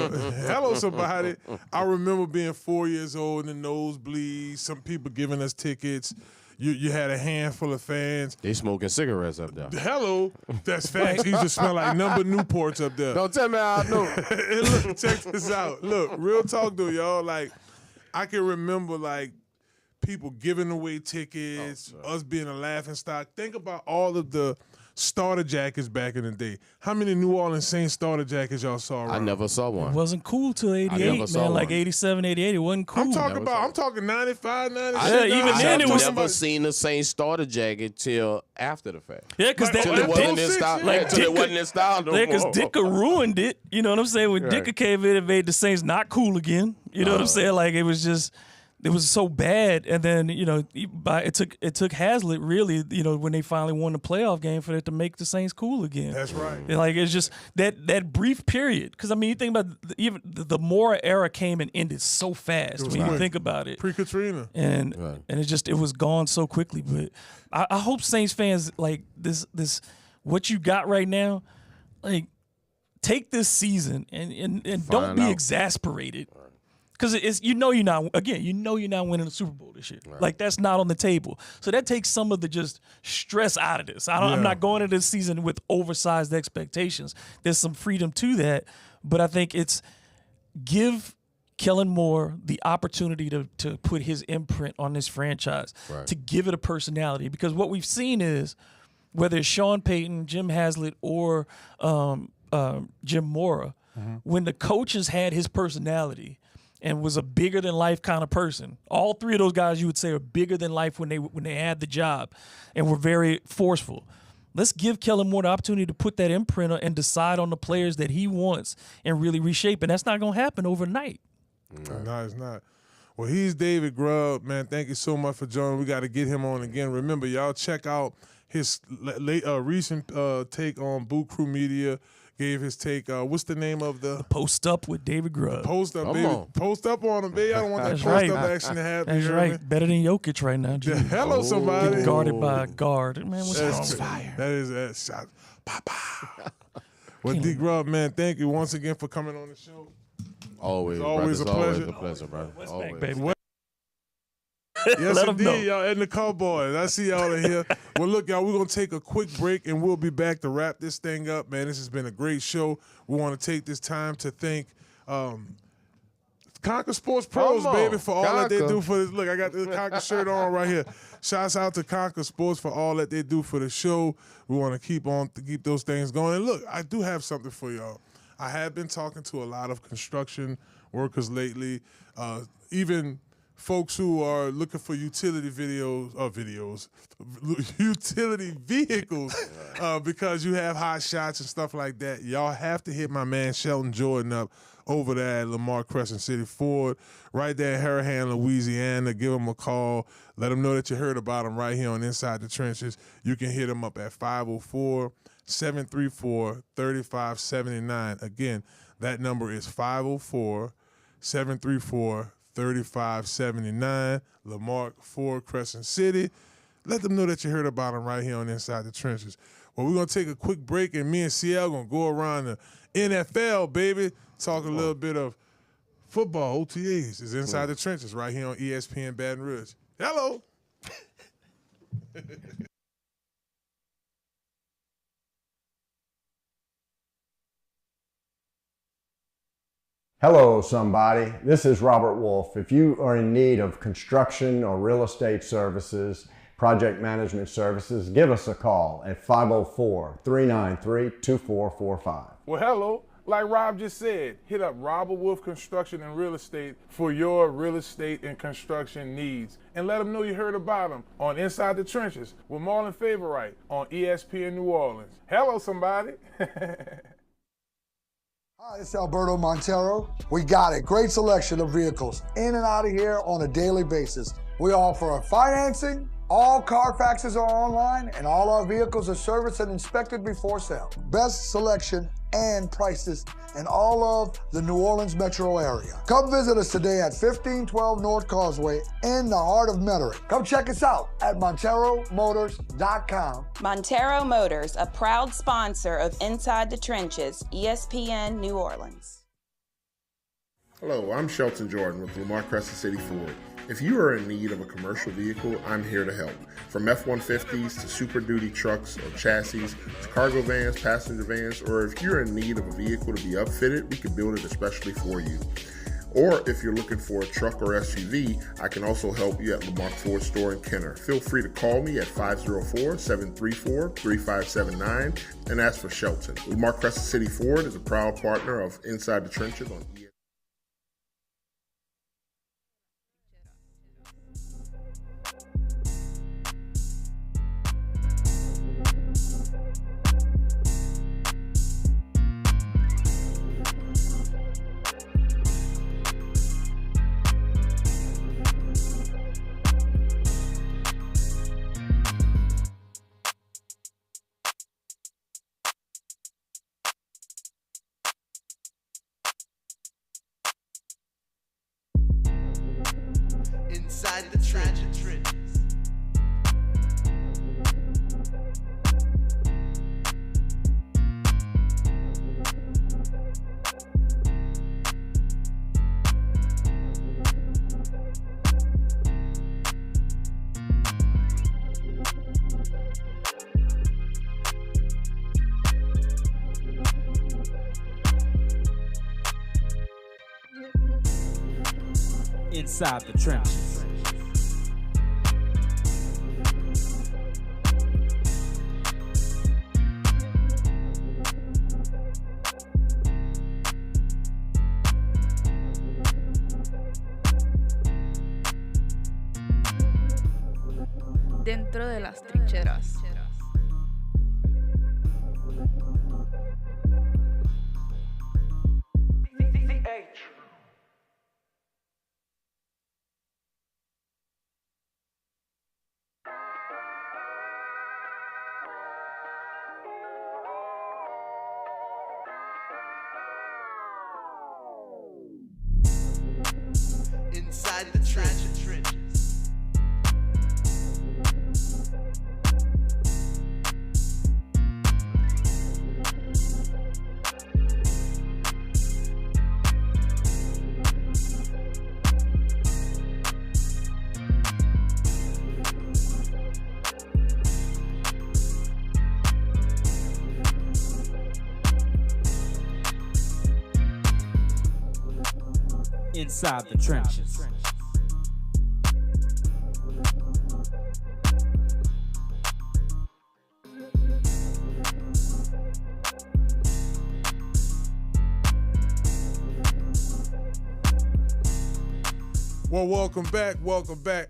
hello somebody, I remember being 4 years old in the nosebleeds, some people giving us tickets. You had a handful of fans. They smoking cigarettes up there. Hello, that's facts. He used to smell like number Newports up there. Don't tell me how I know. Look, check this out. Look, real talk though, y'all. Like, I can remember like people giving away tickets, us being a laughing stock. Think about all of the starter jackets back in the day. How many New Orleans Saints starter jackets y'all saw around? I never saw one. It wasn't cool till 88, man. Like 87, 88, it wasn't cool. I'm talking 95, 96. Yeah, even then it was. I've never seen the Saints starter jacket till after the fact. Yeah, because it wasn't in style. It wasn't in style no more. Yeah, because Dicka ruined it. You know what I'm saying? When Dicka came in and made the Saints not cool again. You know what I'm saying? Like it was just. It was so bad, and then it took Hazlitt really, when they finally won the playoff game for it to make the Saints cool again. That's right. And like it's just that brief period, because I mean you think about even the Mora era came and ended so fast when you think about it. Pre-Katrina, and it was gone so quickly. But I hope Saints fans like this what you got right now, like take this season and don't be exasperated. Because it's you're not winning the Super Bowl this year. Right. Like that's not on the table. So that takes some of the just stress out of this. I'm not going into this season with oversized expectations. There's some freedom to that, but I think it's give Kellen Moore the opportunity to put his imprint on this franchise, to give it a personality. Because what we've seen is whether it's Sean Payton, Jim Haslett, or Jim Mora, when the coaches had his personality and was a bigger than life kind of person, all three of those guys you would say are bigger than life when they had the job and were very forceful. Let's give Kellen Moore the opportunity to put that imprint and decide on the players that he wants and really reshape. And that's not going to happen overnight. No, it's not. Well, he's David Grubb, man. Thank you so much for joining. We got to get him on again. Remember, y'all check out his recent take on Boot Crew Media. Gave his take. What's the name of the Post Up with David Grubb? Post Up, baby. Post up on him, baby. I don't want that That's post right. up action to happen. That's you know right. what I mean? Better than Jokic right now. Geez. Hello, somebody. Get guarded by a guard. Man, what's wrong with fire. That is that shot. Well, D Grubb, man, thank you once again for coming on the show. Always a pleasure. Always a pleasure, brother. Back, baby. Yes, Let 'em know. indeed, y'all, and the Cowboys. I see y'all in here. Well, look, y'all, we're going to take a quick break, and we'll be back to wrap this thing up, man. This has been a great show. We want to take this time to thank Conquer Sports Pros, baby, for all that they do for this. Look, I got the Conquer shirt on right here. Shouts out to Conquer Sports for all that they do for the show. We want to keep those things going. And look, I do have something for y'all. I have been talking to a lot of construction workers lately, even folks who are looking for utility utility vehicles, because you have hot shots and stuff like that. Y'all have to hit my man Shelton Jordan up over there at Lamarque Crescent City Ford, right there in Harahan, Louisiana. Give him a call. Let him know that you heard about him right here on Inside the Trenches. You can hit him up at 504-734-3579. Again, that number is 504-734-3579, Lamarque Ford, Crescent City. Let them know that you heard about them right here on Inside the Trenches. Well, we're going to take a quick break, and me and CL going to go around the NFL, baby, talk a little bit of football, OTAs. It's Inside the Trenches right here on ESPN Baton Rouge. Hello. Hello, somebody. This is Robert Wolfe. If you are in need of construction or real estate services, project management services, give us a call at 504-393-2445. Well, hello. Like Rob just said, hit up Robert Wolfe Construction and Real Estate for your real estate and construction needs. And let them know you heard about them on Inside the Trenches with Marlon Favorite on ESPN New Orleans. Hello, somebody. Hi, it's Alberto Montero. We got a great selection of vehicles in and out of here on a daily basis. We offer financing. All Carfaxes are online, and all our vehicles are serviced and inspected before sale. Best selection and prices in all of the New Orleans metro area. Come visit us today at 1512 North Causeway in the heart of Metairie. Come check us out at MonteroMotors.com. Montero Motors, a proud sponsor of Inside the Trenches, ESPN New Orleans. Hello, I'm Shelton Jordan with Lamar Crescent City Ford. If you are in need of a commercial vehicle, I'm here to help. From F-150s to Super Duty trucks or chassis to cargo vans, passenger vans, or if you're in need of a vehicle to be upfitted, we can build it especially for you. Or if you're looking for a truck or SUV, I can also help you at Lamarque Ford Store in Kenner. Feel free to call me at 504-734-3579 and ask for Shelton. Lamarque Crescent City Ford is a proud partner of Inside the Trenches on ESPN. Inside the trenches. Inside the trenches. Dentro de las trincheras. Inside the trenches. Inside the trenches. Well, welcome back.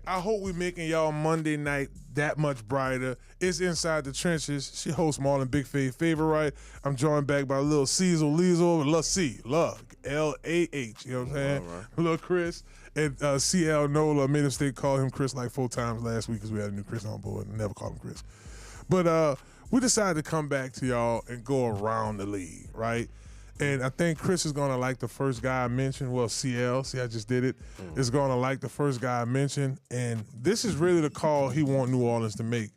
I hope we're making y'all Monday night that much brighter. It's Inside the Trenches. She hosts Marlon BIGFAV Favorite. I'm joined back by Lil Cecil, La C, Lug, L-A-H, you know what I'm saying? All right. Lil Chris, and CL NOLA. Made a mistake, called him Chris like 4 times last week because we had a new Chris on board and never called him Chris. But we decided to come back to y'all and go around the league, right? And I think Chris is going to like the first guy I mentioned. Well, CL, see I just did it, is going to like the first guy I mentioned. And this is really the call he want New Orleans to make.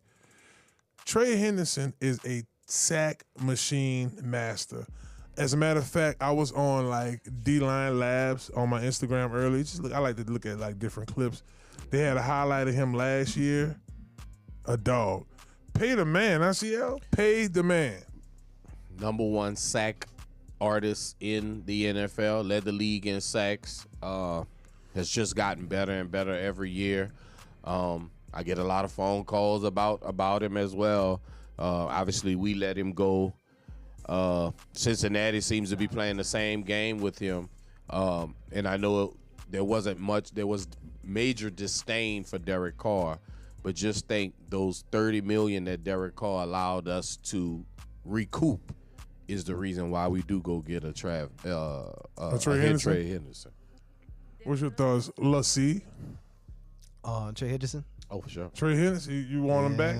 Trey Henderson is a sack machine master. As a matter of fact, I was on like D-Line Labs on my Instagram earlier. I like to look at like different clips. They had a highlight of him last year. A dog. Pay the man, huh, CL? Pay the man. Number 1 sack artist in the NFL, led the league in sacks, has just gotten better and better every year. I get a lot of phone calls about him as well. Obviously, we let him go. Cincinnati seems to be playing the same game with him. And I know there was major disdain for Derek Carr, but just think those $30 million that Derek Carr allowed us to recoup is the reason why we do go get a Trey Henderson. What's your thoughts, La C? Trey Henderson. Oh, for sure. Trey Henderson, you want him back?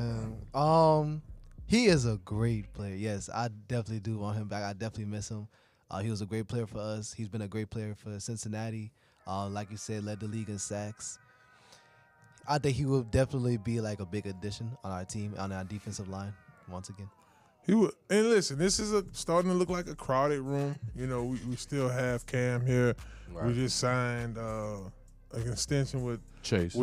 He is a great player. Yes, I definitely do want him back. I definitely miss him. He was a great player for us. He's been a great player for Cincinnati. Like you said, led the league in sacks. I think he will definitely be like a big addition on our team, on our defensive line once again. He would, and listen, this is starting to look like a crowded room. You know, we still have Cam here. Right. We just signed an extension with Chase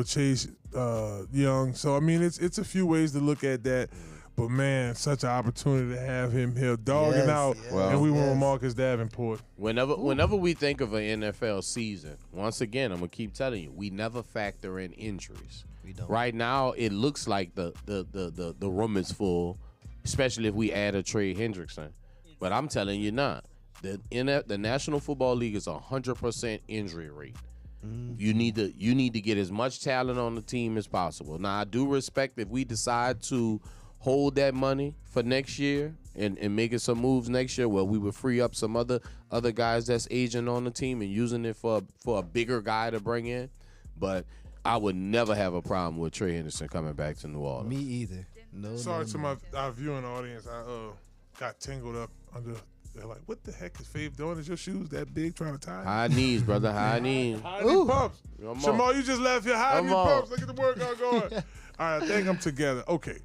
Young. So I mean, it's a few ways to look at that. But man, such an opportunity to have him here dogging out, and we went with Marcus Davenport. Whenever we think of an NFL season, once again, I'm gonna keep telling you, we never factor in injuries. We don't. Right now, it looks like the room is full, especially if we add a Trey Hendrickson. But I'm telling you not. The National Football League is 100% injury rate. You need to get as much talent on the team as possible. Now, I do respect if we decide to hold that money for next year and making some moves next year, well, we would free up some other guys that's aging on the team and using it for a bigger guy to bring in. But I would never have a problem with Trey Henderson coming back to New Orleans. Me either. Sorry to our viewing audience. I got tangled up under. They're like, what the heck is Fave doing? Is your shoes that big trying to tie? High knees, brother. High knees. High knee pumps. Shamar, you just left your high knee pumps. Look at the workout going. All right, I think I'm together. Okay.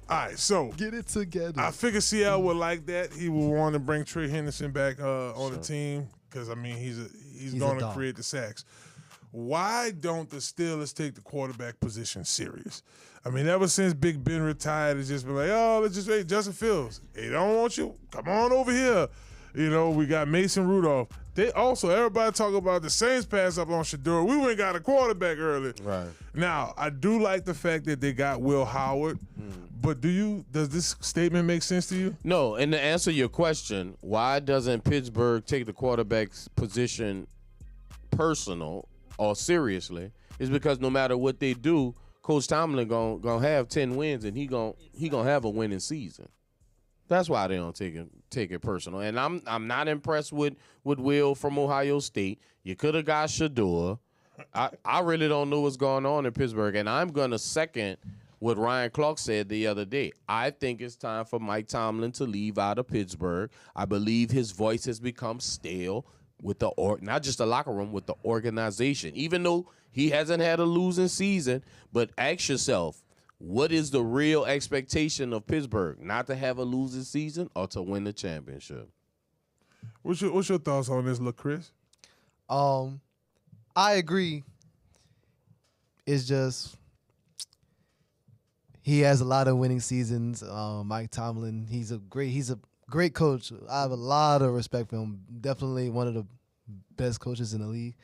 All right, so. Get it together. I figure CL would like that. He would want to bring Trey Henderson back on the team because, I mean, he's going to create the sacks. Why don't the Steelers take the quarterback position serious? I mean, ever since Big Ben retired, it's just been like, oh, let's just wait. Justin Fields, they don't want you. Come on over here. You know, we got Mason Rudolph. They also, everybody talk about the Saints pass up on Shador. We went and got a quarterback early. Right. Now, I do like the fact that they got Will Howard, but does this statement make sense to you? No, and to answer your question, why doesn't Pittsburgh take the quarterback's position personal or seriously, is because no matter what they do, Coach Tomlin gonna have 10 wins and he gonna have a winning season. That's why they don't take it personal. And I'm not impressed with Will from Ohio State. You could have got Shador. I really don't know what's going on in Pittsburgh, and I'm gonna second what Ryan Clark said the other day. I think it's time for Mike Tomlin to leave out of Pittsburgh. I believe his voice has become stale with not just the locker room, with the organization. Even though he hasn't had a losing season, but ask yourself, what is the real expectation of Pittsburgh? Not to have a losing season or to win the championship? What's your thoughts on this, Chris? I agree. It's just he has a lot of winning seasons. Mike Tomlin, he's a great coach. I have a lot of respect for him. Definitely one of the best coaches in the league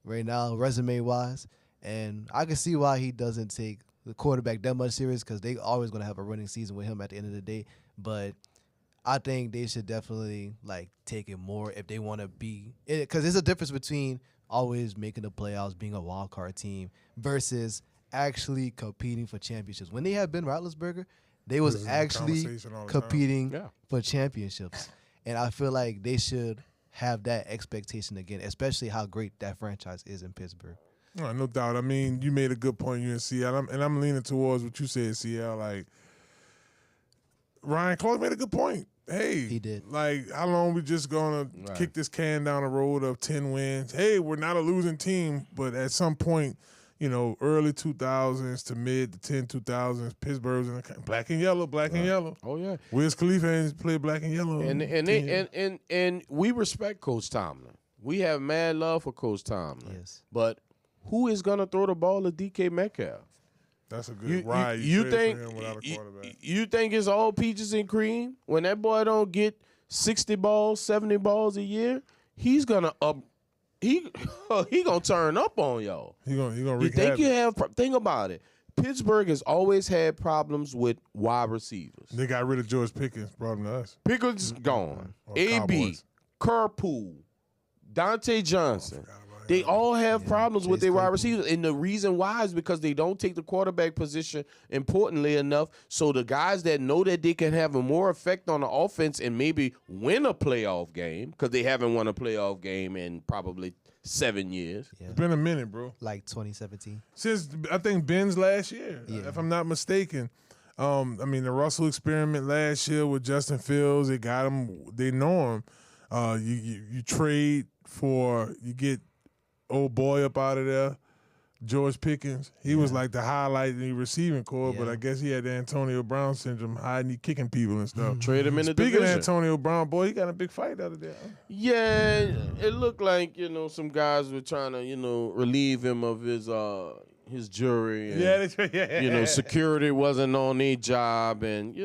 right now, resume-wise. And I can see why he doesn't take the quarterback that much serious, because they always going to have a running season with him at the end of the day. But I think they should definitely take it more if they want to be, because there's a difference between always making the playoffs, being a wild card team, versus actually competing for championships. When they had Ben Roethlisberger, they was actually competing for championships. And I feel like they should have that expectation again, especially how great that franchise is in Pittsburgh. No doubt. I mean, you made a good point, UNC, and I'm leaning towards what you said, CL. Like, Ryan Clark made a good point. Hey, he did. How long we just gonna kick this can down the road of 10 wins? Hey, we're not a losing team, but at some point, early 2000s to mid to 2000s, Pittsburgh's in the black and yellow. Oh yeah, Wiz Khalifa has played black and yellow, and we respect Coach Tomlin. We have mad love for Coach Tomlin. Yes, but who is gonna throw the ball to DK Metcalf? That's a good ride. You think for him without a quarterback. You think it's all peaches and cream? When that boy don't get 60 balls, 70 balls a year, he's gonna he gonna turn up on y'all. He gonna you think you have? Think about it. Pittsburgh has always had problems with wide receivers. They got rid of George Pickens, brought him to us. Pickens gone. AB, Cowboys. Carpool, Dante Johnson. They all have problems with their wide receivers. And the reason why is because they don't take the quarterback position importantly enough. So the guys that know that they can have a more effect on the offense and maybe win a playoff game, because they haven't won a playoff game in probably 7 years. Yeah. It's been a minute, bro. Like 2017. Since, I think, Ben's last year, if I'm not mistaken. The Russell experiment last year with Justin Fields, they got him. They know him. You trade you get old boy up out of there, George Pickens. He was like the highlight in the receiving corps, but I guess he had the Antonio Brown syndrome, hiding, kicking people and stuff. Trade him in the division. division. Of Antonio Brown, boy, he got a big fight out of there. Yeah, it looked like, some guys were trying to, relieve him of his jury. And, security wasn't on their job. And,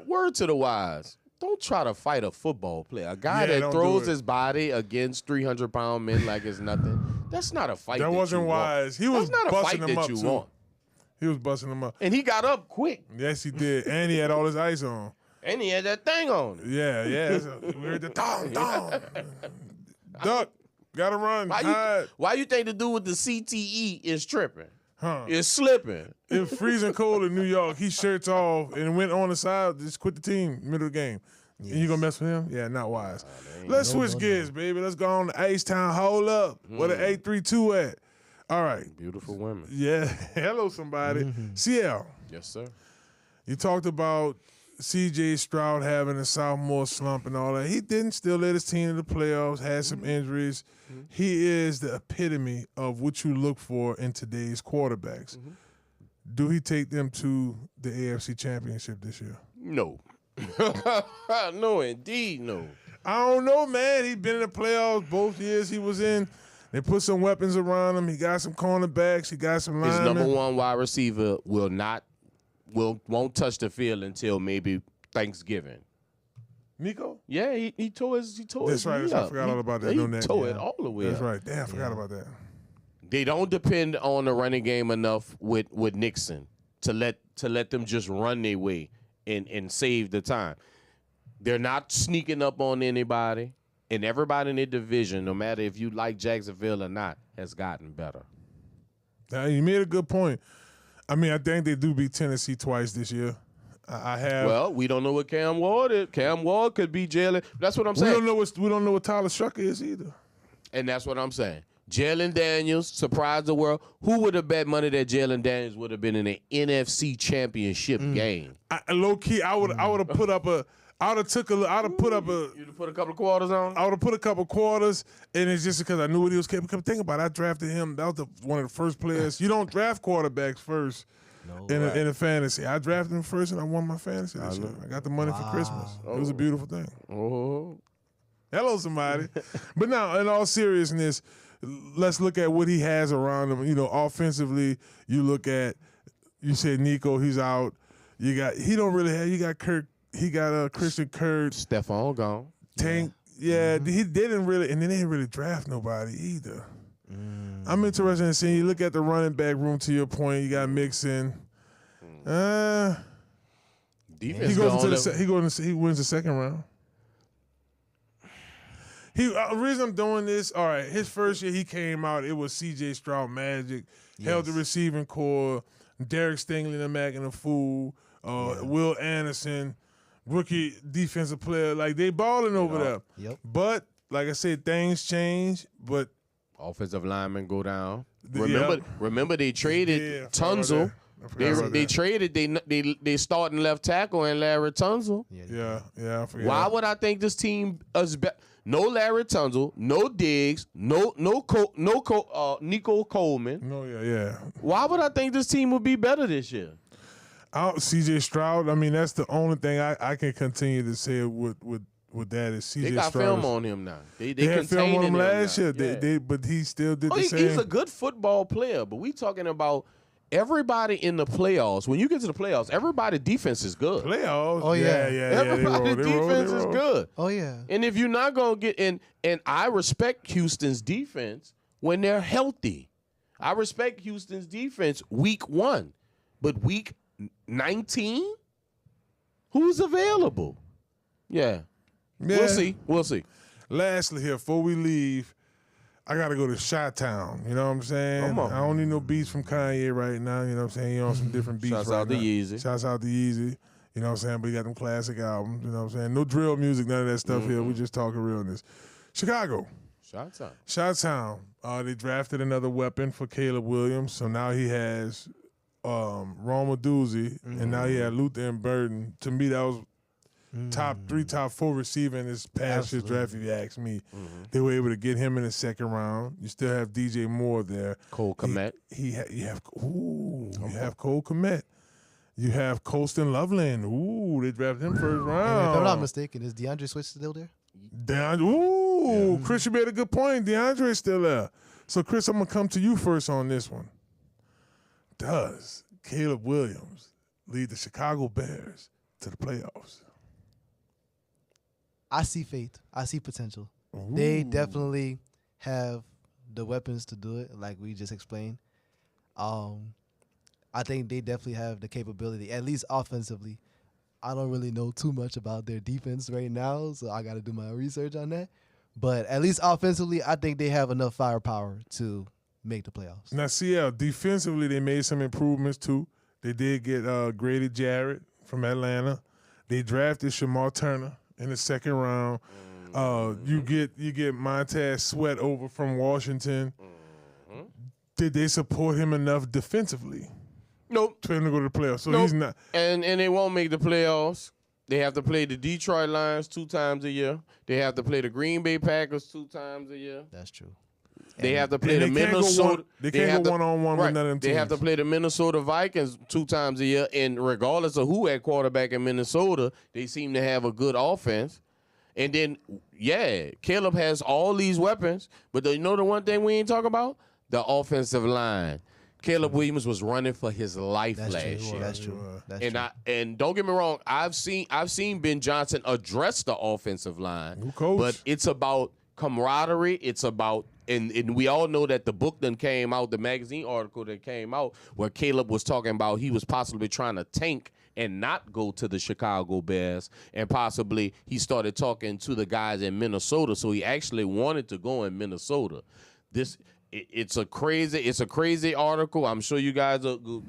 word to the wise. Don't try to fight a football player. A guy that throws his body against 300-pound men like it's nothing. That's not a fight. That wasn't wise. He was busting him up too. He was busting him up, and he got up quick. Yes, he did, and he had all his ice on. And he had that thing on. Yeah. We heard the dong. Duck, gotta run. Why you think the dude with the CTE is tripping? Huh? It's slipping. It was freezing cold in New York. He shirts off and went on the side, just quit the team middle of the game. Yes. And you gonna mess with him? Yeah, not wise. Let's switch gears, baby. Let's go on to H-Town. Hold up. Where the 832 at? All right. Beautiful women. Yeah. Hello, somebody. CL. Yes, sir. You talked about C.J. Stroud having a sophomore slump and all that. He didn't still let his team in the playoffs, had some injuries. He is the epitome of what you look for in today's quarterbacks. Do he take them to the AFC Championship this year? No. No, indeed, no. I don't know, man. He's been in the playoffs both years he was in. They put some weapons around him. He got some cornerbacks. He got some linemen. His number one wide receiver won't touch the field until maybe Thanksgiving. Nico? Yeah, he tore his That's right. knee I up. forgot all about that. He No net. tore it all the way That's up. right. Damn, I forgot about that. They don't depend on the running game enough with Nixon to let them just run their way and save the time. They're not sneaking up on anybody, and everybody in their division, no matter if you like Jacksonville or not, has gotten better. Now, you made a good point. I mean, I think they do beat Tennessee twice this year. I have. Well, we don't know what Cam Ward is. Cam Ward could be Jalen. That's what I'm saying. We don't know what Tyler Strucker is either. And that's what I'm saying. Jalen Daniels surprised the world. Who would have bet money that Jalen Daniels would have been in the NFC Championship game? Low key, I would have put up a. You'd have put a couple of quarters on. I would have put a couple of quarters, and it's just because I knew what he was capable. Think about it. I drafted him. That was one of the first players. You don't draft quarterbacks first in a fantasy. I drafted him first, and I won my fantasy this year. I got the money for Christmas. It was a beautiful thing. Oh. Hello, somebody. But now, in all seriousness, let's look at what he has around him. You know, offensively, you said Nico, he's out. You got Kirk. He got Christian Kirk. Stephon gone. Tank. Yeah, they didn't really, and they didn't really draft nobody either. I'm interested in seeing. You look at the running back room. To your point, you got Mixon. Defense. He wins the second round. The reason I'm doing this, all right, his first year he came out, it was C.J. Stroud magic, held the receiving core, Derek Stingley, the Mac and the Fool, Will Anderson, rookie defensive player. Like, they balling over there. Yep. But, like I said, things change, but offensive linemen go down. Remember they traded Tunzel. They traded they starting left tackle and Larry Tunzel. Yeah, I forget. Why would I think this team is no Larry Tunzel, no Diggs, no Nico Coleman. No, yeah. Why would I think this team would be better this year? C.J. Stroud, I mean, that's the only thing I can continue to say with that is C.J. Stroud. They got film on him now. They had film on him last year. Yeah. But he still did the same. He's a good football player, but we talking about everybody in the playoffs. When you get to the playoffs, everybody's defense is good. Playoffs? Oh, yeah. Everybody's defense is good. Oh, yeah. And if you're not going to get in, and I respect Houston's defense when they're healthy. I respect Houston's defense week 1. But week 19? Who's available? Yeah. We'll see. Lastly here, before we leave, I got to go to Chi-Town. You know what I'm saying? Come on. I don't need no beats from Kanye right now. You know what I'm saying? He on some different beats Shouts right out to now. Yeezy. Shouts out to Yeezy. You know what I'm saying? But he got them classic albums. You know what I'm saying? No drill music, none of that stuff here. We just talking realness. Chicago. Chi-Town. They drafted another weapon for Caleb Williams. So now he has Roma Doozy, and now he had Luther and Burton. To me, that was top 3, top 4 receiver in this past year's draft, if you ask me. They were able to get him in the second round. You still have DJ Moore there. Cole Kmet. You have Cole Kmet. You have Colston Loveland. Ooh, they drafted him first round. And if I'm not mistaken, is DeAndre Swift still there? Chris, you made a good point. DeAndre's still there. So, Chris, I'm going to come to you first on this one. Does Caleb Williams lead the Chicago Bears to the playoffs? I see faith. I see potential. They definitely have the weapons to do it, like we just explained. I think they definitely have the capability, at least offensively. I don't really know too much about their defense right now, so I got to do my research on that. But at least offensively, I think they have enough firepower to make the playoffs. Now, CL, defensively, they made some improvements, too. They did get Grady Jarrett from Atlanta. They drafted Shamar Turner in the second round. You get Montez Sweat over from Washington. Did they support him enough defensively? Nope. For him to go to the playoffs. So he's not. And they won't make the playoffs. They have to play the Detroit Lions 2 times a year. They have to play the Green Bay Packers 2 times a year. That's true. They have to play the Minnesota. They can't go one-on-one with none of them teams. They have to play the Minnesota Vikings 2 times a year. And regardless of who at quarterback in Minnesota, they seem to have a good offense. And then, Caleb has all these weapons. But you know the one thing we ain't talking about? The offensive line. Caleb Williams was running for his life That's last true. year. That's true. That's And true. and don't get me wrong, I've seen Ben Johnson address the offensive line. New coach. But it's about camaraderie. It's about and we all know that the book that came out, the magazine article that came out, where Caleb was talking about he was possibly trying to tank and not go to the Chicago Bears, and possibly he started talking to the guys in Minnesota, so he actually wanted to go in Minnesota. It's a crazy article. I'm sure you guys will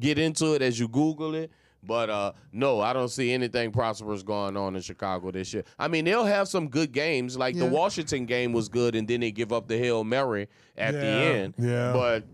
get into it as you Google it. But no, I don't see anything prosperous going on in Chicago this year. I mean, they'll have some good games. Like the Washington game was good, and then they give up the Hail Mary at the end. Yeah. But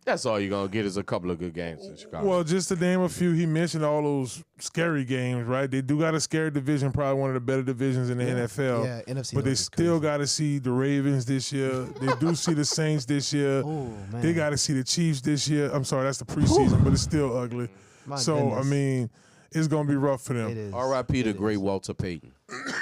that's all you're going to get is a couple of good games in Chicago. Well, just to name a few, he mentioned all those scary games, right? They do got a scary division, probably one of the better divisions in the NFL. Yeah, NFC but they North is still got to see the Ravens this year. They do see the Saints this year. Oh, man. They got to see the Chiefs this year. I'm sorry, that's the preseason, but it's still ugly. My so, goodness. I mean, it's going to be rough for them. It is. R.I.P. the great Walter Payton.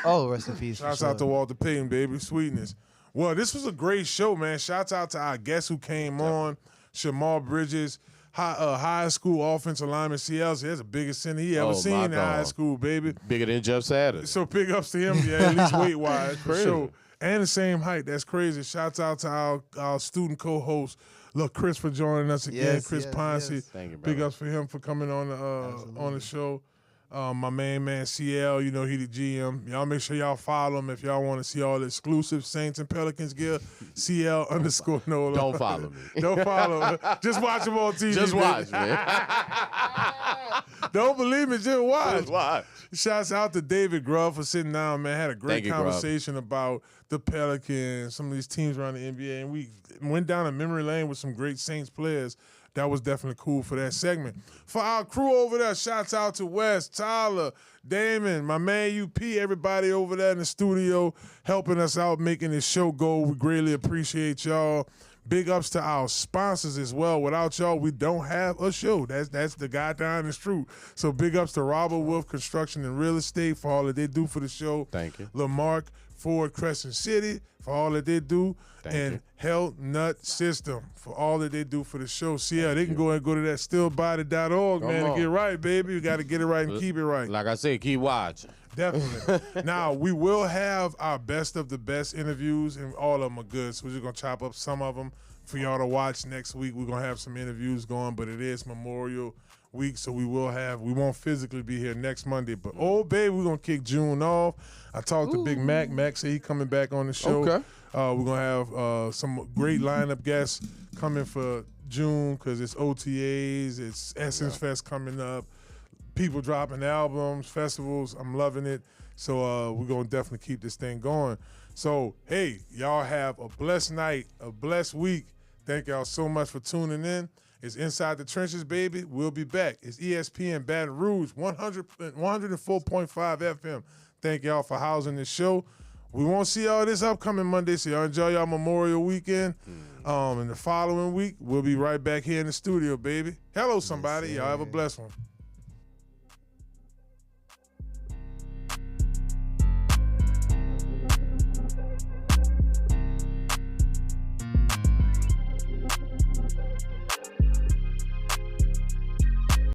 Oh, rest in peace. Shouts out to Walter Payton, baby. Sweetness. Well, this was a great show, man. Shouts out to our guests who came on. Shamar Bridges, high school offensive lineman, CL. That's the biggest center he ever seen in high school, baby. Bigger than Jeff Saturday. So big ups to him, at least weight-wise, for sure. And the same height. That's crazy. Shouts out to our student co-host, look, Chris, for joining us again. Chris Ponce. Thank you, Big brother. ups for him for coming on the show. My main man CL, you know he the GM. Y'all make sure y'all follow him if y'all want to see all the exclusive Saints and Pelicans gear. CL_NOLA. Don't follow me. Don't follow. Just watch him on TV. Just watch, man. man. Don't believe me, just watch. Just watch. Shouts out to David Grubb for sitting down, man. Had a great Thank you, conversation about the Pelicans, some of these teams around the NBA, and we went down a memory lane with some great Saints players. That was definitely cool for that segment. For our crew over there, shouts out to Wes, Tyler, Damian, my man UP, everybody over there in the studio helping us out, making this show go. We greatly appreciate y'all. Big ups to our sponsors as well. Without y'all, we don't have a show. That's the goddamn is true. So big ups to Robert Wolfe Construction and Real Estate for all that they do for the show. Thank you. Lamarque, Ford Crescent City for all that they do. Thank and you. N.U.T.T System for all that they do for the show. See, they can go to that stillbody.org, man, and get right, baby. You got to get it right and keep it right. Like I said, keep watching. Definitely. Now, we will have our best of the best interviews, and all of them are good. So we're just going to chop up some of them for y'all to watch next week. We're going to have some interviews going, but it is Memorial Week, so we won't physically be here next Monday. But, oh, baby, we're going to kick June off. I talked to Big Mac. Mac said he coming back on the show. Okay. We're going to have some great lineup guests coming for June because it's OTAs, it's Essence Fest coming up, people dropping albums, festivals. I'm loving it. So we're going to definitely keep this thing going. So, hey, y'all have a blessed night, a blessed week. Thank y'all so much for tuning in. It's Inside the Trenches, baby. We'll be back. It's ESPN Baton Rouge, 104.5 FM. Thank y'all for housing this show. We won't see y'all this upcoming Monday, so y'all enjoy y'all Memorial Weekend. And the following week, we'll be right back here in the studio, baby. Hello, somebody. Y'all have a blessed one.